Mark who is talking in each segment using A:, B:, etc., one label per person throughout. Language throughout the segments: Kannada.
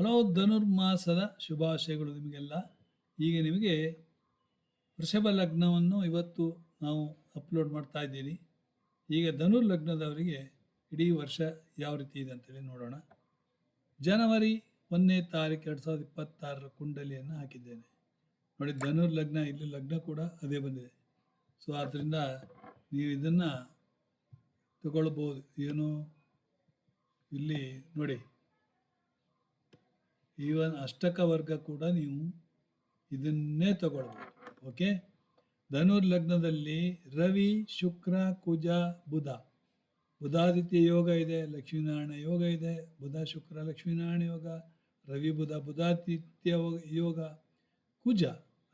A: ಹಲೋ, ಧನುರ್ಮಾಸದ ಶುಭಾಶಯಗಳು ನಿಮಗೆಲ್ಲ. ಈಗ ನಿಮಗೆ ವೃಷಭ ಲಗ್ನವನ್ನು ಇವತ್ತು ನಾವು ಅಪ್ಲೋಡ್ ಮಾಡ್ತಾ ಇದ್ದೀನಿ. ಈಗ ಧನುರ್ ಲಗ್ನದವರಿಗೆ ಇಡೀ ವರ್ಷ ಯಾವ ರೀತಿ ಇದೆ ಅಂತೇಳಿ ನೋಡೋಣ. ಜನವರಿ 1ನೇ ತಾರೀಕು 2026 ಕುಂಡಲಿಯನ್ನು ಹಾಕಿದ್ದೇನೆ ನೋಡಿ. ಧನುರ್ ಲಗ್ನ, ಇಲ್ಲಿ ಲಗ್ನ ಕೂಡ ಅದೇ ಬಂದಿದೆ. ಸೊ ಆದ್ದರಿಂದ ನೀವು ಇದನ್ನು ತಗೊಳ್ಬೋದು. ಏನು ಇಲ್ಲಿ ನೋಡಿ, ಈವನ್ ಅಷ್ಟಕ ವರ್ಗ ಕೂಡ ನೀವು ಇದನ್ನೇ ತಗೊಳ್ಬೋದು. ಓಕೆ, ಧನುರ್ ಲಗ್ನದಲ್ಲಿ ರವಿ, ಶುಕ್ರ, ಕುಜ, ಬುಧ, ಬುಧಾದಿತ್ಯ ಯೋಗ ಇದೆ, ಲಕ್ಷ್ಮೀನಾರಾಯಣ ಯೋಗ ಇದೆ. ಬುಧ ಶುಕ್ರ ಲಕ್ಷ್ಮೀನಾರಾಯಣ ಯೋಗ, ರವಿ ಬುಧ ಬುಧಾದಿತ್ಯ ಯೋಗ, ಕುಜ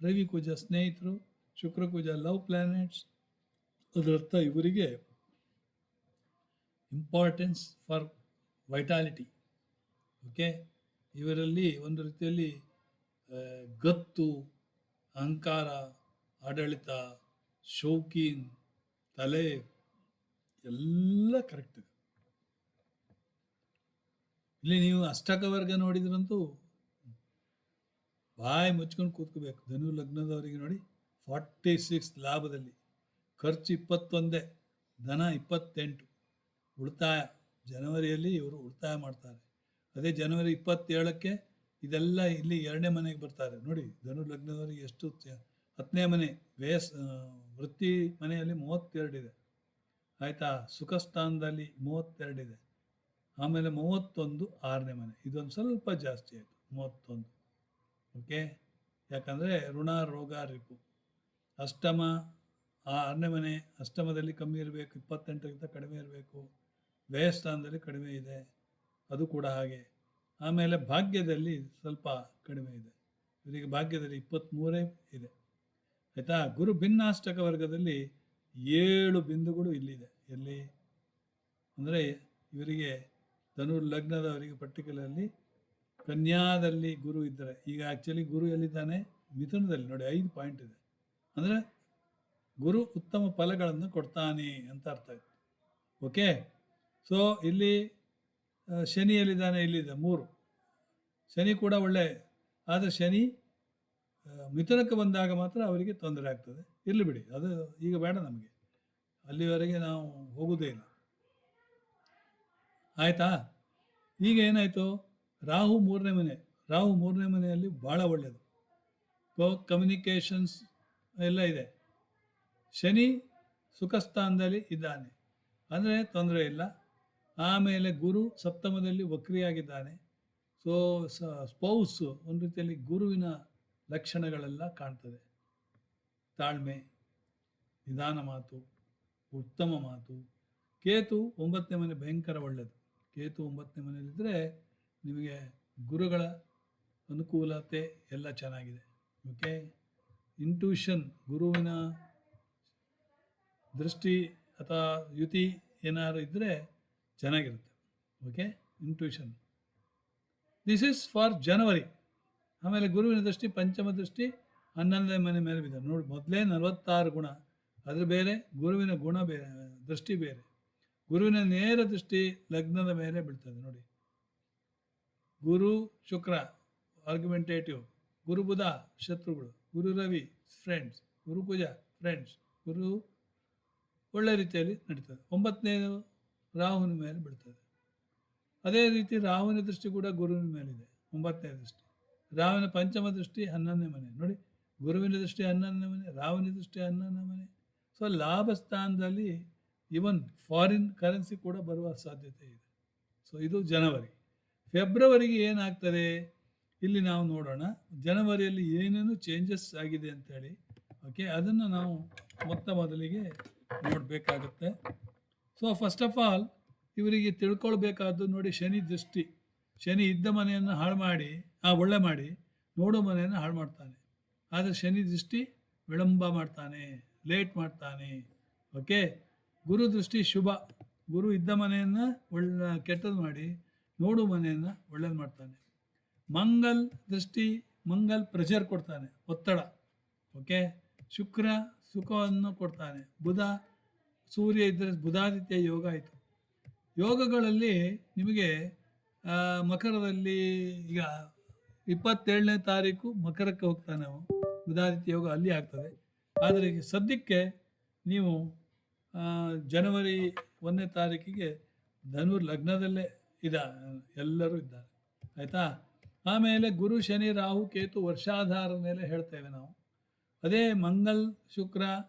A: ರವಿ ಕುಜ ಸ್ನೇಹಿತರು, ಶುಕ್ರ ಕುಜ ಲವ್ ಪ್ಲಾನೆಟ್ಸ್. ಅದರರ್ಥ ಇವರಿಗೆ ಇಂಪಾರ್ಟೆನ್ಸ್ ಫಾರ್ ವೈಟಾಲಿಟಿ. ಓಕೆ, ಇವರಲ್ಲಿ ಒಂದು ರೀತಿಯಲ್ಲಿ ಗತ್ತು, ಅಹಂಕಾರ, ಆಡಳಿತ, ಶೌಕೀನ್, ತಲೆ ಎಲ್ಲ ಕರೆಕ್ಟ್ ಇದೆ. ಇಲ್ಲಿ ನೀವು ಅಷ್ಟಕ ವರ್ಗ ನೋಡಿದ್ರಂತೂ ಬಾಯಿ ಮುಚ್ಕೊಂಡು ಕೂತ್ಕೋಬೇಕು. ಧನು ಲಗ್ನದವರಿಗೆ ನೋಡಿ 46 ಲಾಭದಲ್ಲಿ, ಖರ್ಚು 21, ಧನ 28, ಉಳಿತಾಯ ಜನವರಿಯಲ್ಲಿ ಇವರು ಉಳಿತಾಯ ಮಾಡ್ತಾರೆ. ಅದೇ ಜನವರಿ 27ಕ್ಕೆ ಇದೆಲ್ಲ ಇಲ್ಲಿ 2ನೇ ಮನೆಗೆ ಬರ್ತಾರೆ ನೋಡಿ. ಧನು ಲಗ್ನದವರಿಗೆ ಎಷ್ಟು 10ನೇ ಮನೆ ವೃತ್ತಿ ಮನೆಯಲ್ಲಿ 32 ಇದೆ, ಆಯಿತಾ. ಸುಖ ಸ್ಥಾನದಲ್ಲಿ 32 ಇದೆ. ಆಮೇಲೆ 31 6ನೇ ಮನೆ, ಇದೊಂದು ಸ್ವಲ್ಪ ಜಾಸ್ತಿ ಆಯಿತು 31. ಓಕೆ, ಯಾಕಂದರೆ ಋಣ, ರೋಗ, ರಿಪು. ಅಷ್ಟಮ 6ನೇ ಮನೆ, ಅಷ್ಟಮದಲ್ಲಿ ಕಮ್ಮಿ ಇರಬೇಕು, 28ಕ್ಕಿಂತ ಕಡಿಮೆ ಇರಬೇಕು. ವ್ಯಯಸ್ಥಾನದಲ್ಲಿ ಕಡಿಮೆ ಇದೆ, ಅದು ಕೂಡ ಹಾಗೆ. ಆಮೇಲೆ ಭಾಗ್ಯದಲ್ಲಿ ಸ್ವಲ್ಪ ಕಡಿಮೆ ಇದೆ, ಇವರಿಗೆ ಭಾಗ್ಯದಲ್ಲಿ 23 ಇದೆ, ಆಯಿತಾ. ಗುರು ಭಿನ್ನಾಷ್ಟಕ ವರ್ಗದಲ್ಲಿ 7 ಬಿಂದುಗಳು ಇಲ್ಲಿದೆ. ಎಲ್ಲಿ ಅಂದರೆ ಇವರಿಗೆ ಧನುರ್ ಲಗ್ನದವರಿಗೆ ಪರ್ಟಿಕ್ಯುಲರ್ಲಿ ಕನ್ಯಾದಲ್ಲಿ ಗುರು ಇದ್ದರೆ, ಈಗ ಆ್ಯಕ್ಚುಲಿ ಗುರು ಎಲ್ಲಿದ್ದಾನೆ? ಮಿಥುನದಲ್ಲಿ ನೋಡಿ, 5 ಪಾಯಿಂಟ್ ಇದೆ. ಅಂದರೆ ಗುರು ಉತ್ತಮ ಫಲಗಳನ್ನು ಕೊಡ್ತಾನೆ ಅಂತ ಅರ್ಥ ಆಯಿತು. ಓಕೆ, ಸೊ ಇಲ್ಲಿ ಶನಿಯಲ್ಲಿದ್ದಾನೆ, ಇಲ್ಲಿದೆ 3. ಶನಿ ಕೂಡ ಒಳ್ಳೆ, ಆದರೆ ಶನಿ ಮಿಥುನಕ್ಕೆ ಬಂದಾಗ ಮಾತ್ರ ಅವರಿಗೆ ತೊಂದರೆ ಆಗ್ತದೆ. ಇರಲಿ ಬಿಡಿ, ಅದು ಈಗ ಬೇಡ ನಮಗೆ, ಅಲ್ಲಿವರೆಗೆ ನಾವು ಹೋಗೋದೇ ಇಲ್ಲ, ಆಯಿತಾ. ಈಗ ಏನಾಯಿತು? ರಾಹು 3ನೇ ಮನೆ, ರಾಹು 3ನೇ ಮನೆಯಲ್ಲಿ ಭಾಳ ಒಳ್ಳೆಯದು, ಕಮ್ಯುನಿಕೇಷನ್ಸ್ ಎಲ್ಲ ಇದೆ. ಶನಿ ಸುಖಸ್ಥಾನದಲ್ಲಿ ಇದ್ದಾನೆ, ಅಂದರೆ ತೊಂದರೆ ಇಲ್ಲ. ಆಮೇಲೆ ಗುರು ಸಪ್ತಮದಲ್ಲಿ ವಕ್ರಿಯಾಗಿದ್ದಾನೆ. ಸೊ ಸ್ಪೌಸ್ ಒಂದು ರೀತಿಯಲ್ಲಿ ಗುರುವಿನ ಲಕ್ಷಣಗಳೆಲ್ಲ ಕಾಣ್ತದೆ. ತಾಳ್ಮೆ, ನಿಧಾನ ಮಾತು, ಉತ್ತಮ ಮಾತು. ಕೇತು 9ನೇ ಮನೆ ಭಯಂಕರ ಒಳ್ಳೆಯದು. ಕೇತು 9ನೇ ಮನೆಯಲ್ಲಿದ್ದರೆ ನಿಮಗೆ ಗುರುಗಳ ಅನುಕೂಲತೆ ಎಲ್ಲ ಚೆನ್ನಾಗಿದೆ. ಓಕೆ, ಇಂಟ್ಯೂಷನ್, ಗುರುವಿನ ದೃಷ್ಟಿ ಅಥವಾ ಯುತಿ ಏನಾದ್ರು ಇದ್ದರೆ ಚೆನ್ನಾಗಿರುತ್ತೆ. Okay, intuition. This is for January. ಆಮೇಲೆ ಗುರುವಿನ ದೃಷ್ಟಿ, ಪಂಚಮ ದೃಷ್ಟಿ 11ನೇ ಮನೆ ಮೇಲೆ ಬಿದ್ದ ನೋಡಿ. ಮೊದಲೇ 46 ಗುಣ, ಅದ್ರ ಬೇರೆ, ಗುರುವಿನ ಗುಣ ಬೇರೆ, ದೃಷ್ಟಿ ಬೇರೆ. ಗುರುವಿನ ನೇರ ದೃಷ್ಟಿ ಲಗ್ನದ ಮೇಲೆ ಬೀಳ್ತದೆ ನೋಡಿ. ಗುರು ಶುಕ್ರ ಆರ್ಗ್ಯುಮೆಂಟೇಟಿವ್, ಗುರು ಬುಧ ಶತ್ರುಗಳು, ಗುರು ರವಿ ಫ್ರೆಂಡ್ಸ್, ಗುರು ಕುಜ ಫ್ರೆಂಡ್ಸ್, ಗುರು ಒಳ್ಳೆ ರೀತಿಯಲ್ಲಿ ನಡೀತದೆ. 9ನೇ ರಾಹುವಿನ ಮೇಲೆ ಬೀಳ್ತದೆ. ಅದೇ ರೀತಿ ರಾಹುವಿನ ದೃಷ್ಟಿ ಕೂಡ ಗುರುವಿನ ಮೇಲಿದೆ, 9ನೇ ದೃಷ್ಟಿ. ರಾಹುವಿನ ಪಂಚಮ ದೃಷ್ಟಿ 11ನೇ ಮನೆ ನೋಡಿ. ಗುರುವಿನ ದೃಷ್ಟಿ 11ನೇ ಮನೆ, ರಾಹುವಿನ ದೃಷ್ಟಿ 11ನೇ ಮನೆ. ಸೊ ಲಾಭ ಸ್ಥಾನದಲ್ಲಿ ಇವನ್ ಫಾರಿನ್ ಕರೆನ್ಸಿ ಕೂಡ ಬರುವ ಸಾಧ್ಯತೆ ಇದೆ. ಸೊ ಇದು ಜನವರಿ. ಫೆಬ್ರವರಿಗೆ ಏನಾಗ್ತದೆ ಇಲ್ಲಿ ನಾವು ನೋಡೋಣ. ಜನವರಿಯಲ್ಲಿ ಏನೇನು ಚೇಂಜಸ್ ಆಗಿದೆ ಅಂತೇಳಿ. ಓಕೆ, ಅದನ್ನು ನಾವು ಮೊದಲಿಗೆ ನೋಡಬೇಕಾಗುತ್ತೆ. ಸೊ ಫಸ್ಟ್ ಆಫ್ ಆಲ್ ಇವರಿಗೆ ತಿಳ್ಕೊಳ್ಬೇಕಾದ್ದು ನೋಡಿ, ಶನಿ ದೃಷ್ಟಿ. ಶನಿ ಇದ್ದ ಮನೆಯನ್ನು ಹಾಳು ಮಾಡಿ, ಒಳ್ಳೆ ಮಾಡಿ, ನೋಡೋ ಮನೆಯನ್ನು ಹಾಳು ಮಾಡ್ತಾನೆ. ಆದರೆ ಶನಿ ದೃಷ್ಟಿ ವಿಳಂಬ ಮಾಡ್ತಾನೆ, ಲೇಟ್ ಮಾಡ್ತಾನೆ. ಓಕೆ, ಗುರು ದೃಷ್ಟಿ ಶುಭ. ಗುರು ಇದ್ದ ಮನೆಯನ್ನು ಕೆಟ್ಟದ್ದು ಮಾಡಿ, ನೋಡು ಮನೆಯನ್ನು ಒಳ್ಳೇದು ಮಾಡ್ತಾನೆ. ಮಂಗಲ್ ದೃಷ್ಟಿ, ಮಂಗಲ್ ಪ್ರೆಷರ್ ಕೊಡ್ತಾನೆ, ಒತ್ತಡ. ಓಕೆ, ಶುಕ್ರ ಸುಖವನ್ನು ಕೊಡ್ತಾನೆ. ಬುಧ, ಸೂರ್ಯ ಇದ್ದರೆ ಬುಧಾದಿತ್ಯ ಯೋಗ ಆಯಿತು. ಯೋಗಗಳಲ್ಲಿ ನಿಮಗೆ ಮಕರದಲ್ಲಿ ಈಗ 27ನೇ ತಾರೀಕು ಮಕರಕ್ಕೆ ಹೋಗ್ತಾನೆ ನಾವು, ಬುಧಾದಿತ್ಯ ಯೋಗ ಅಲ್ಲಿ ಆಗ್ತದೆ. ಆದರೆ ಸದ್ಯಕ್ಕೆ ನೀವು ಜನವರಿ 1ನೇ ತಾರೀಕಿಗೆ ಧನು ಲಗ್ನದಲ್ಲೇ ಎಲ್ಲರೂ ಇದ್ದಾರೆ, ಆಯಿತಾ. ಆಮೇಲೆ ಗುರು ಶನಿ ರಾಹು ಕೇತು ವರ್ಷಾಧಾರದ ಮೇಲೆ ಹೇಳ್ತೇವೆ ನಾವು. ಅದೇ ಮಂಗಲ್ ಶುಕ್ರ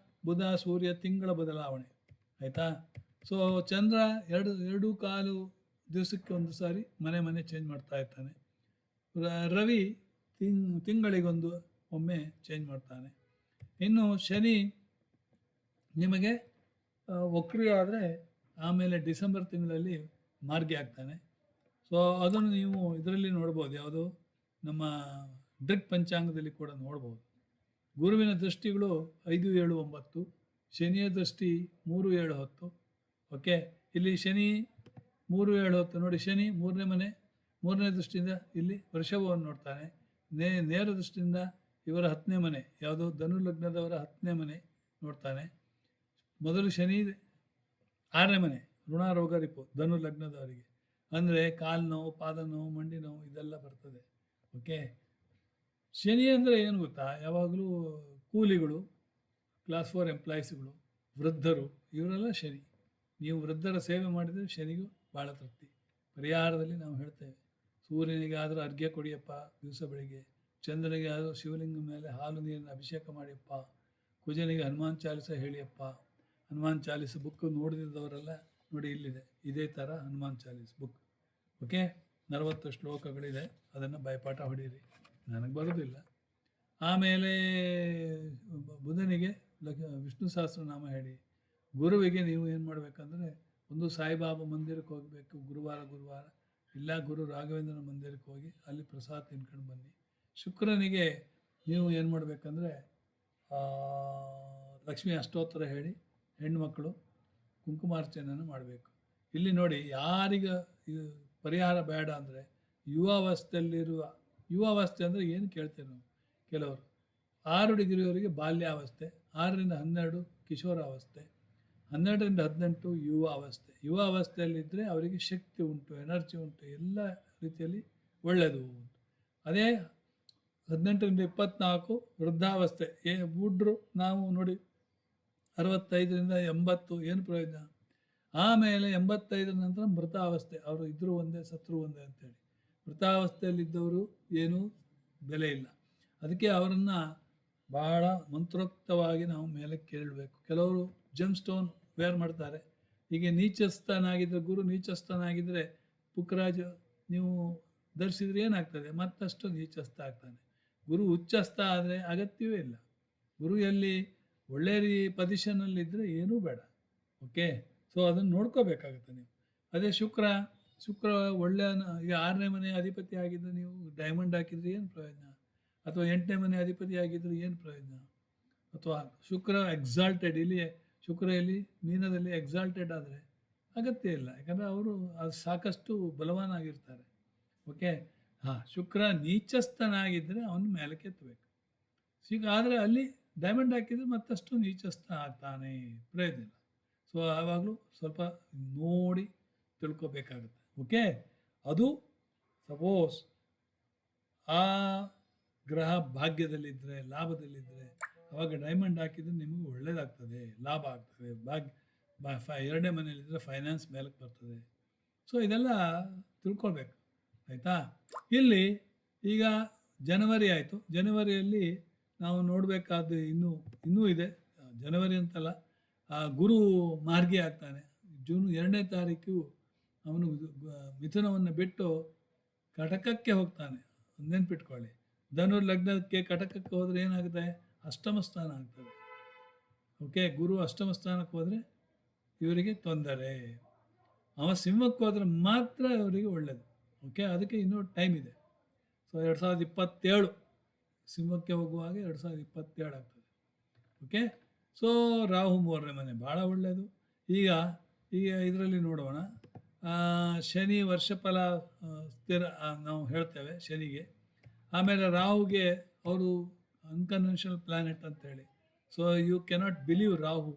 A: ಬುಧ ಸೂರ್ಯ ತಿಂಗಳ ಬದಲಾವಣೆ, ಆಯಿತಾ. ಸೊ ಚಂದ್ರ 2.25 ದಿವಸಕ್ಕೆ ಒಂದು ಸಾರಿ ಮನೆ ಚೇಂಜ್ ಮಾಡ್ತಾ ಇರ್ತಾನೆ. ರವಿ ತಿಂಗಳಿಗೊಂದು ಒಮ್ಮೆ ಚೇಂಜ್ ಮಾಡ್ತಾನೆ. ಇನ್ನು ಶನಿ ನಿಮಗೆ ವಕ್ರಿ ಆದರೆ ಆಮೇಲೆ ಡಿಸೆಂಬರ್ ತಿಂಗಳಲ್ಲಿ ಮಾರ್ಗಿ ಆಗ್ತಾನೆ. ಸೊ ಅದನ್ನು ನೀವು ಇದರಲ್ಲಿ ನೋಡ್ಬೋದು, ಯಾವುದು ನಮ್ಮ ಡ್ರಿಕ್ ಪಂಚಾಂಗದಲ್ಲಿ ಕೂಡ ನೋಡ್ಬೋದು. ಗುರುವಿನ ದೃಷ್ಟಿಗಳು 5, 7, 9, ಶನಿಯ ದೃಷ್ಟಿ 3, 7, 10. ಓಕೆ, ಇಲ್ಲಿ ಶನಿ 3, 7, 10 ನೋಡಿ. ಶನಿ 3ನೇ ಮನೆ, 3ನೇ ದೃಷ್ಟಿಯಿಂದ ಇಲ್ಲಿ ವೃಷಭವನ್ನು ನೋಡ್ತಾನೆ. ನೇರ ದೃಷ್ಟಿಯಿಂದ ಇವರ 10ನೇ ಮನೆ, ಯಾವುದು ಧನು ಲಗ್ನದವರ 10ನೇ ಮನೆ ನೋಡ್ತಾನೆ. ಮೊದಲು ಶನಿ 6ನೇ ಮನೆ, ಋಣಾರೋಗ ರಿಪು ಧನು ಲಗ್ನದವರಿಗೆ, ಅಂದರೆ ಕಾಲು ನೋವು, ಪಾದ ನೋವು, ಮಂಡಿ ನೋವು ಇದೆಲ್ಲ ಬರ್ತದೆ. ಓಕೆ, ಶನಿ ಅಂದರೆ ಏನು ಗೊತ್ತಾ, ಯಾವಾಗಲೂ ಕೂಲಿಗಳು, ಕ್ಲಾಸ್ 4 ಎಂಪ್ಲಾಯೀಸ್ಗಳು, ವೃದ್ಧರು, ಇವರೆಲ್ಲ ಶನಿ. ನೀವು ವೃದ್ಧರ ಸೇವೆ ಮಾಡಿದರೆ ಶನಿಗೂ ಭಾಳ ತೃಪ್ತಿ. ಪರಿಹಾರದಲ್ಲಿ ನಾವು ಹೇಳ್ತೇವೆ, ಸೂರ್ಯನಿಗೆ ಆದರೂ ಅರ್ಘ್ಯ ಕೊಡಿಯಪ್ಪ ದಿವಸ ಬೆಳಿಗ್ಗೆ, ಚಂದ್ರನಿಗೆ ಆದರೂ ಶಿವಲಿಂಗ ಮೇಲೆ ಹಾಲು ನೀರಿನ ಅಭಿಷೇಕ ಮಾಡಿಯಪ್ಪ, ಕುಜನಿಗೆ ಹನುಮಾನ್ ಚಾಲಿಸ ಹೇಳಿಯಪ್ಪ. ಹನುಮಾನ್ ಚಾಲಿಸ ಬುಕ್ ನೋಡಿದವರೆಲ್ಲ ನೋಡಿ, ಇಲ್ಲಿದೆ ಇದೇ ಥರ ಹನುಮಾನ್ ಚಾಲಿಸ್ ಬುಕ್. ಓಕೆ, 40 ಶ್ಲೋಕಗಳಿದೆ, ಅದನ್ನು ಬಾಯ್ಪಾಠ ಹೊಡೀರಿ, ನನಗೆ ಬರೋದಿಲ್ಲ. ಆಮೇಲೆ ಬುಧನಿಗೆ ವಿಷ್ಣು ಸಹಸ್ರನಾಮ ಹೇಳಿ. ಗುರುವಿಗೆ ನೀವು ಏನು ಮಾಡಬೇಕಂದ್ರೆ, ಒಂದು ಸಾಯಿಬಾಬಾ ಮಂದಿರಕ್ಕೆ ಹೋಗಬೇಕು ಗುರುವಾರ, ಇಲ್ಲ ಗುರು ರಾಘವೇಂದ್ರನ ಮಂದಿರಕ್ಕೆ ಹೋಗಿ ಅಲ್ಲಿ ಪ್ರಸಾದ ತಿನ್ಕೊಂಡು ಬನ್ನಿ. ಶುಕ್ರನಿಗೆ ನೀವು ಏನು ಮಾಡಬೇಕಂದ್ರೆ, ಲಕ್ಷ್ಮೀ ಅಷ್ಟೋತ್ತರ ಹೇಳಿ ಹೆಣ್ಮಕ್ಕಳು ಕುಂಕುಮಾರ್ಚನೆಯನ್ನು ಮಾಡಬೇಕು. ಇಲ್ಲಿ ನೋಡಿ, ಯಾರಿಗೆ ಪರಿಹಾರ ಬೇಡ ಅಂದರೆ, ಯುವಾವಸ್ಥೆ ಅಂದರೆ ಏನು ಕೇಳ್ತೇವೆ ನಾವು. ಕೆಲವರು 6 ಡಿಗ್ರಿವರೆಗೆ ಬಾಲ್ಯಾವಸ್ಥೆ, 6ರಿಂದ 12 ಕಿಶೋರಾವಸ್ಥೆ, 12ರಿಂದ 18 ಯುವ ಅವಸ್ಥೆಯಲ್ಲಿದ್ದರೆ ಅವರಿಗೆ ಶಕ್ತಿ ಉಂಟು, ಎನರ್ಜಿ ಉಂಟು, ಎಲ್ಲ ರೀತಿಯಲ್ಲಿ ಒಳ್ಳೆಯದು. ಅದೇ 18ರಿಂದ 24 ವೃದ್ಧಾವಸ್ಥೆ, ಬುಡ್ರು ನಾವು ನೋಡಿ 65ರಿಂದ 80 ಏನು ಪ್ರಯೋಜನ. ಆಮೇಲೆ 85 ನಂತರ ಮೃತಾವಸ್ಥೆ, ಅವರು ಇದ್ರೂ ಒಂದೇ ಸತ್ರು ಒಂದೇ ಅಂತೇಳಿ. ಮೃತಾವಸ್ಥೆಯಲ್ಲಿದ್ದವರು ಏನೂ ಬೆಲೆ ಇಲ್ಲ. ಅದಕ್ಕೆ ಅವರನ್ನು ಭಾಳ ಮಂತ್ರೋಕ್ತವಾಗಿ ನಾವು ಮೇಲೆ ಕೇಳಬೇಕು. ಕೆಲವರು ಜಮ್ ಸ್ಟೋನ್ ವೇರ್ ಮಾಡ್ತಾರೆ. ಹೀಗೆ ನೀಚಸ್ಥನಾಗಿದ್ದರೆ, ಗುರು ನೀಚಸ್ಥನಾಗಿದ್ದರೆ, ಪುಕ್ಕರಾಜ ನೀವು ಧರಿಸಿದ್ರೆ ಏನಾಗ್ತದೆ, ಮತ್ತಷ್ಟು ನೀಚಸ್ಥ ಆಗ್ತಾನೆ. ಗುರು ಉಚ್ಚಸ್ಥ ಆದರೆ ಅಗತ್ಯವೇ ಇಲ್ಲ. ಗುರು ಎಲ್ಲಿ ಒಳ್ಳೆಯ ಪೊಸಿಷನ್ನಲ್ಲಿದ್ದರೆ ಏನೂ ಬೇಡ. ಓಕೆ, ಸೊ ಅದನ್ನು ನೋಡ್ಕೋಬೇಕಾಗುತ್ತೆ ನೀವು. ಅದೇ ಶುಕ್ರ ಒಳ್ಳೆಯ, ಈಗ 6ನೇ ಮನೆ ಅಧಿಪತಿ ಆಗಿದ್ದರೆ ನೀವು ಡೈಮಂಡ್ ಹಾಕಿದರೆ ಏನು ಪ್ರಯೋಜನ, ಅಥವಾ 8ನೇ ಮನೆ ಅಧಿಪತಿ ಆಗಿದ್ದರೆ ಏನು ಪ್ರಯೋಜನ. ಅಥವಾ ಶುಕ್ರ ಎಕ್ಸಾಲ್ಟೆಡ್, ಇಲ್ಲಿ ಮೀನದಲ್ಲಿ ಎಕ್ಸಾಲ್ಟೆಡ್ ಆದರೆ ಅಗತ್ಯ ಇಲ್ಲ, ಯಾಕಂದರೆ ಅವರು ಅದು ಸಾಕಷ್ಟು ಬಲವಾನಾಗಿರ್ತಾರೆ. ಓಕೆ, ಶುಕ್ರ ನೀಚಸ್ಥನಾಗಿದ್ದರೆ ಅವನು ಮೇಲಕ್ಕೆ ಎತ್ತಬೇಕು. ಆದರೆ ಅಲ್ಲಿ ಡೈಮಂಡ್ ಹಾಕಿದರೆ ಮತ್ತಷ್ಟು ನೀಚಸ್ಥ ಆಗ್ತಾನೆ, ಪ್ರಯೋಜನ ಇಲ್ಲ. ಸೊ ಆವಾಗಲೂ ಸ್ವಲ್ಪ ನೋಡಿ ತಿಳ್ಕೊಬೇಕಾಗುತ್ತೆ. ಓಕೆ, ಅದು ಸಪೋಸ್ ಆ ಗ್ರಹ ಭಾಗ್ಯದಲ್ಲಿದ್ದರೆ, ಲಾಭದಲ್ಲಿದ್ದರೆ, ಆವಾಗ ಡೈಮಂಡ್ ಹಾಕಿದರೆ ನಿಮಗೆ ಒಳ್ಳೆಯದಾಗ್ತದೆ, ಲಾಭ ಆಗ್ತದೆ. 2ನೇ ಮನೆಯಲ್ಲಿದ್ದರೆ ಫೈನಾನ್ಸ್ ಮೇಲಕ್ಕೆ ಬರ್ತದೆ. ಸೊ ಇದೆಲ್ಲ ತಿಳ್ಕೊಳ್ಬೇಕು, ಆಯಿತಾ. ಇಲ್ಲಿ ಈಗ ಜನವರಿ ಆಯಿತು. ಜನವರಿಯಲ್ಲಿ ನಾವು ನೋಡಬೇಕಾದ ಇನ್ನೂ ಇದೆ. ಜನವರಿ ಅಂತಲ್ಲ, ಗುರು ಮಾರ್ಗಿ ಆಗ್ತಾನೆ. ಜೂನ್ 2ನೇ ತಾರೀಕು ಅವನು ಮಿಥುನವನ್ನು ಬಿಟ್ಟು ಕಟಕಕ್ಕೆ ಹೋಗ್ತಾನೆ. ನೆನ್ಪಿಟ್ಕೊಳ್ಳಿ, ಧನು ಲಗ್ನಕ್ಕೆ ಕಟಕಕ್ಕೆ ಹೋದರೆ ಏನಾಗುತ್ತೆ, ಅಷ್ಟಮ ಸ್ಥಾನ ಆಗ್ತದೆ. ಓಕೆ, ಗುರು ಅಷ್ಟಮ ಸ್ಥಾನಕ್ಕೆ ಹೋದರೆ ಇವರಿಗೆ ತೊಂದರೆ. ಅವ ಸಿಂಹಕ್ಕೆ ಹೋದರೆ ಮಾತ್ರ ಇವರಿಗೆ ಒಳ್ಳೆಯದು. ಓಕೆ, ಅದಕ್ಕೆ ಇನ್ನೂ ಟೈಮ್ ಇದೆ. ಸೊ 2027 ಸಿಂಹಕ್ಕೆ ಹೋಗುವಾಗ 2027 ಆಗ್ತದೆ. ಓಕೆ, ಸೊ ರಾಹು 3ನೇ ಮನೆ ಭಾಳ ಒಳ್ಳೆಯದು. ಈಗ ಇದರಲ್ಲಿ ನೋಡೋಣ. ಶನಿ ವರ್ಷಫಲ ಸ್ಥಿರ ನಾವು ಹೇಳ್ತೇವೆ ಶನಿಗೆ. ಆಮೇಲೆ ರಾಹುಗೆ ಅವರು ಅನ್ಕನ್ವೆನ್ಷನಲ್ ಪ್ಲ್ಯಾನೆಟ್ ಅಂತೇಳಿ. So you cannot believe Rahu.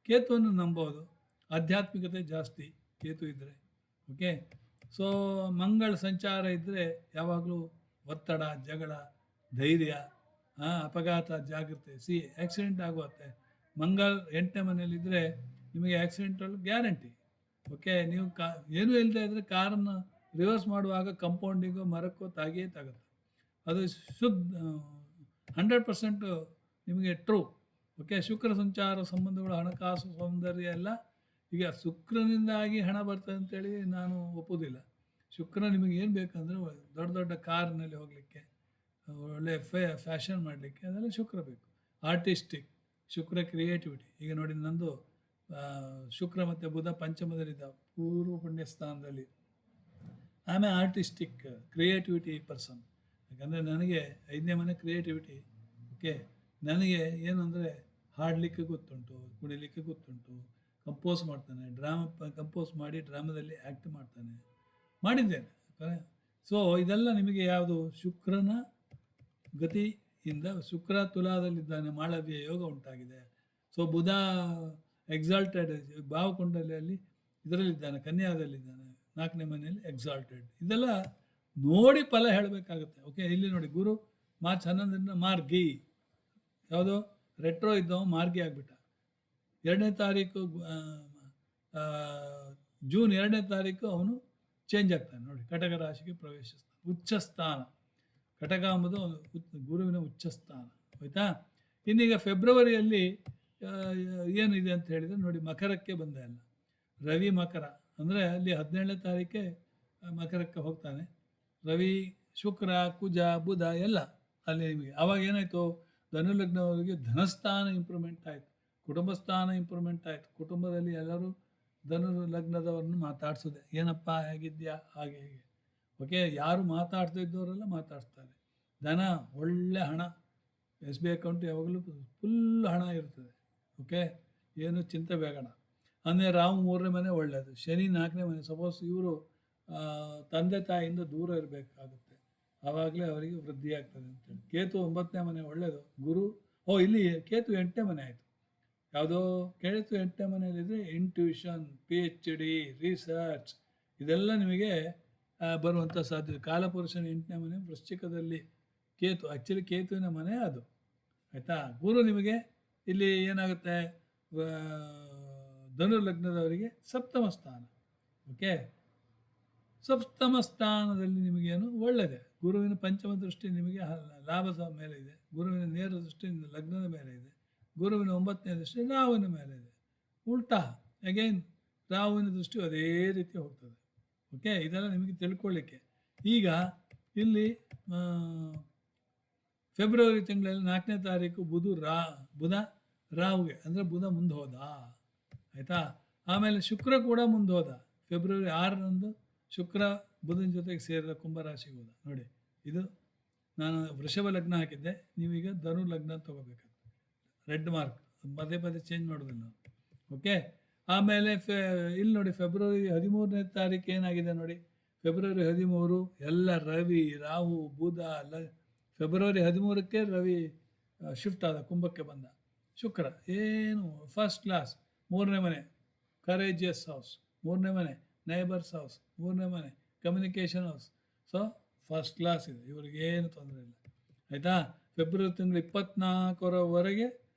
A: ಕೇತುವನ್ನು ನಂಬೋದು, ಆಧ್ಯಾತ್ಮಿಕತೆ ಜಾಸ್ತಿ ಕೇತು ಇದ್ದರೆ. ಓಕೆ, ಸೊ ಮಂಗಳ ಸಂಚಾರ ಇದ್ದರೆ ಯಾವಾಗಲೂ ಒತ್ತಡ, ಜಗಳ, ಧೈರ್ಯ, ಅಪಘಾತ, ಜಾಗ್ರತೆ. ಆಕ್ಸಿಡೆಂಟ್ ಆಗುತ್ತೆ. ಮಂಗಳ 8ನೇ ಮನೆಯಲ್ಲಿದ್ದರೆ ನಿಮಗೆ ಆಕ್ಸಿಡೆಂಟಲ್ಲಿ ಗ್ಯಾರಂಟಿ. ಓಕೆ, ನೀವು ಏನೂ ಇಲ್ಲದೆ ಇದ್ದರೆ ಕಾರನ್ನು ರಿವರ್ಸ್ ಮಾಡುವಾಗ ಕಂಪೌಂಡಿಂಗು ಮರಕ್ಕೋ ತಾಗಿಯೇ ತಾಗುತ್ತೆ. ಅದು ಶುದ್ಧ 100% ನಿಮಗೆ ಟ್ರೂ. ಓಕೆ, ಶುಕ್ರ ಸಂಚಾರ ಸಂಬಂಧಗಳು, ಹಣಕಾಸು, ಸೌಂದರ್ಯ ಎಲ್ಲ. ಈಗ ಶುಕ್ರನಿಂದಾಗಿ ಹಣ ಬರ್ತದೆ ಅಂತೇಳಿ ನಾನು ಒಪ್ಪೋದಿಲ್ಲ. ಶುಕ್ರ ನಿಮಗೆ ಏನು ಬೇಕಂದರೆ ದೊಡ್ಡ ದೊಡ್ಡ ಕಾರ್ನಲ್ಲಿ ಹೋಗಲಿಕ್ಕೆ, ಒಳ್ಳೆ ಫ್ಯಾಷನ್ ಮಾಡಲಿಕ್ಕೆ ಅದೆಲ್ಲ ಶುಕ್ರ ಬೇಕು. ಆರ್ಟಿಸ್ಟಿಕ್, ಶುಕ್ರ ಕ್ರಿಯೇಟಿವಿಟಿ. ಈಗ ನೋಡಿ, ನಂದು ಶುಕ್ರ ಮತ್ತು ಬುಧ ಪಂಚಮದಲ್ಲಿದ್ದ ಪೂರ್ವ ಪುಣ್ಯ ಸ್ಥಾನದಲ್ಲಿ. ಆಮೇಲೆ ಆರ್ಟಿಸ್ಟಿಕ್ ಕ್ರಿಯೇಟಿವಿಟಿ ಪರ್ಸನ್. ಯಾಕಂದರೆ ನನಗೆ 5ನೇ ಮನೆ ಕ್ರಿಯೇಟಿವಿಟಿ. ಓಕೆ, ನನಗೆ ಏನಂದರೆ ಹಾಡಲಿಕ್ಕೆ ಗೊತ್ತುಂಟು, ಕುಣಿಲಿಕ್ಕೆ ಗೊತ್ತುಂಟು, ಕಂಪೋಸ್ ಮಾಡ್ತಾನೆ, ಕಂಪೋಸ್ ಮಾಡಿ ಡ್ರಾಮಾದಲ್ಲಿ ಆ್ಯಕ್ಟ್ ಮಾಡಿದ್ದೇನೆ. ಸೊ ಇದೆಲ್ಲ ನಿಮಗೆ ಯಾವುದು ಶುಕ್ರನ ಗತಿಯಿಂದ. ಶುಕ್ರ ತುಲಾದಲ್ಲಿದ್ದಾನೆ, ಮಾಳವ್ಯ ಯೋಗ ಉಂಟಾಗಿದೆ. ಸೊ ಬುಧ ಎಕ್ಸಾಲ್ಟೆಡ್ ಭಾವಕುಂಡಲಿಯಲ್ಲಿ ಇದರಲ್ಲಿದ್ದಾನೆ, ಕನ್ಯಾದಲ್ಲಿದ್ದಾನೆ, 4ನೇ ಮನೆಯಲ್ಲಿ ಎಕ್ಸಾಲ್ಟೆಡ್. ಇದೆಲ್ಲ ನೋಡಿ ಫಲ ಹೇಳಬೇಕಾಗುತ್ತೆ. ಓಕೆ, ಇಲ್ಲಿ ನೋಡಿ, ಗುರು ಮಾರ್ಚ್ 11ರಿಂದ ಮಾರ್ಗಿ, ಯಾವುದೋ ರೆಟ್ರೋ ಇದ್ದವ ಮಾರ್ಗಿ ಆಗಿಬಿಟ್ಟ. 2ನೇ ತಾರೀಕು ಜೂನ್ 2ನೇ ತಾರೀಕು ಅವನು ಚೇಂಜ್ ಆಗ್ತಾನೆ. ನೋಡಿ, ಕಟಕ ರಾಶಿಗೆ ಪ್ರವೇಶಿಸ್ತಾನೆ. ಉಚ್ಚಸ್ಥಾನ, ಕಟಕ ಎಂಬುದು ಗುರುವಿನ ಉಚ್ಚಸ್ಥಾನ. ಆಯಿತಾ? ಇನ್ನೀಗ ಫೆಬ್ರವರಿಯಲ್ಲಿ ಏನಿದೆ ಅಂತ ಹೇಳಿದರೆ ನೋಡಿ, ಮಕರಕ್ಕೆ ಬಂದ ಅಲ್ಲ, ರವಿ ಮಕರ ಅಂದರೆ ಅಲ್ಲಿ 17ನೇ ತಾರೀಕೆ ಮಕರಕ್ಕೆ ಹೋಗ್ತಾನೆ. ರವಿ, ಶುಕ್ರ, ಕುಜ, ಬುಧ ಎಲ್ಲ ಅಲ್ಲಿ ನಿಮಗೆ. ಆವಾಗ ಏನಾಯಿತು, ಧನುಲಗ್ನವರಿಗೆ ಧನಸ್ಥಾನ ಇಂಪ್ರೂವ್ಮೆಂಟ್ ಆಯಿತು, ಕುಟುಂಬ ಸ್ಥಾನ ಇಂಪ್ರೂವ್ಮೆಂಟ್ ಆಯಿತು. ಕುಟುಂಬದಲ್ಲಿ ಎಲ್ಲರೂ ಧನು ಲಗ್ನದವ್ರನ್ನ ಮಾತಾಡ್ಸೋದೆ, ಏನಪ್ಪ ಹೇಗಿದ್ಯಾ, ಹಾಗೆ ಹೀಗೆ. ಓಕೆ, ಯಾರು ಮಾತಾಡ್ತಾ ಇದ್ದವರೆಲ್ಲ ಮಾತಾಡ್ತಾರೆ. ಧನ, ಒಳ್ಳೆ ಹಣ, SBI ಅಕೌಂಟ್ ಯಾವಾಗಲೂ ಫುಲ್ ಹಣ ಇರ್ತದೆ. ಓಕೆ, ಏನು ಚಿಂತೆ ಬೇಡ. ಅಂದರೆ ರಾಹು 3ನೇ ಮನೆ ಒಳ್ಳೆಯದು, ಶನಿ 4ನೇ ಮನೆ. ಸಪೋಸ್ ಇವರು ತಂದೆ ತಾಯಿಯಿಂದ ದೂರ ಇರಬೇಕಾಗುತ್ತೆ, ಆವಾಗಲೇ ಅವರಿಗೆ ವೃದ್ಧಿ ಆಗ್ತದೆ ಅಂತೇಳಿ. ಕೇತು 9ನೇ ಮನೆ ಒಳ್ಳೆಯದು. ಗುರು, ಇಲ್ಲಿ ಕೇತು 8ನೇ ಮನೆ ಆಯಿತು. ಯಾವುದೋ ಕೇತು 8ನೇ ಮನೆಯಲ್ಲಿದ್ದರೆ ಇಂಟ್ಯೂಷನ್, PhD, ರಿಸರ್ಚ್ ಇದೆಲ್ಲ ನಿಮಗೆ ಬರುವಂಥ ಸಾಧ್ಯತೆ. ಕಾಲಪುರುಷನ 8ನೇ ಮನೆ ವೃಶ್ಚಿಕದಲ್ಲಿ ಕೇತು, ಆ್ಯಕ್ಚುಲಿ ಕೇತುವಿನ ಮನೆ ಅದು. ಆಯಿತಾ? ಗುರು ನಿಮಗೆ ಇಲ್ಲಿ ಏನಾಗುತ್ತೆ, ಧನು ಲಗ್ನದವರಿಗೆ 7ಮ ಸ್ಥಾನ. ಓಕೆ, 7ಮ ಸ್ಥಾನದಲ್ಲಿ ನಿಮಗೇನು ಒಳ್ಳೆಯದೆ. ಗುರುವಿನ ಪಂಚಮ ದೃಷ್ಟಿ ನಿಮಗೆ ಲಾಭದ ಮೇಲೆ ಇದೆ, ಗುರುವಿನ ನೇರ ದೃಷ್ಟಿ ಲಗ್ನದ ಮೇಲೆ ಇದೆ, ಗುರುವಿನ 9ನೇ ದೃಷ್ಟಿ ರಾಹುವಿನ ಮೇಲೆ ಇದೆ. ಉಲ್ಟಾ ಅಗೈನ್ ರಾಹುವಿನ ದೃಷ್ಟಿ ಅದೇ ರೀತಿ ಹೋಗ್ತದೆ. ಓಕೆ, ಇದೆಲ್ಲ ನಿಮಗೆ ತಿಳ್ಕೊಳ್ಳಿಕ್ಕೆ. ಈಗ ಇಲ್ಲಿ ಫೆಬ್ರವರಿ ತಿಂಗಳಲ್ಲಿ 4ನೇ ತಾರೀಕು ಬುಧ ರಾಹುಗೆ, ಅಂದರೆ ಬುಧ ಮುಂದೆ ಹೋದ. ಆಯಿತಾ? ಆಮೇಲೆ ಶುಕ್ರ ಕೂಡ ಮುಂದೆ ಹೋದ. ಫೆಬ್ರವರಿ 6ರಂದು ಶುಕ್ರ ಬುಧನ ಜೊತೆಗೆ ಸೇರಿದ ಕುಂಭರಾಶಿಗೆ ಹೋದ. ನೋಡಿ, ಇದು ನಾನು ವೃಷಭ ಲಗ್ನ ಹಾಕಿದ್ದೆ, ನೀವೀಗ ಧನು ಲಗ್ನ ತೊಗೋಬೇಕಾಗ್ತದೆ. ರೆಡ್ ಮಾರ್ಕ್, ಪದೇ ಪದೇ ಚೇಂಜ್ ಮಾಡೋದಿಲ್ಲ ನಾವು. ಓಕೆ, ಆಮೇಲೆ ಇಲ್ಲಿ ನೋಡಿ, ಫೆಬ್ರವರಿ 13ನೇ ತಾರೀಕು ಏನಾಗಿದೆ ನೋಡಿ. ಫೆಬ್ರವರಿ 13 ಎಲ್ಲ ರವಿ, ರಾಹು, ಬುಧ. ಫೆಬ್ರವರಿ 13ಕ್ಕೆ ರವಿ ಶಿಫ್ಟ್ ಆದ, ಕುಂಭಕ್ಕೆ ಬಂದ. ಶುಕ್ರ ಏನು ಫಸ್ಟ್ ಕ್ಲಾಸ್, 3ನೇ ಮನೆ ಕರೇಜಿಯಸ್ ಹೌಸ್, 3ನೇ ಮನೆ ನೇಬರ್ಸ್ ಹೌಸ್, 3ನೇ ಮನೆ communication house. So first class ಇದೆ, ಇವ್ರಿಗೇನು ತೊಂದರೆ ಇಲ್ಲ. ಆಯಿತಾ? ಫೆಬ್ರವರಿ ತಿಂಗಳು 24ರವರೆಗೆ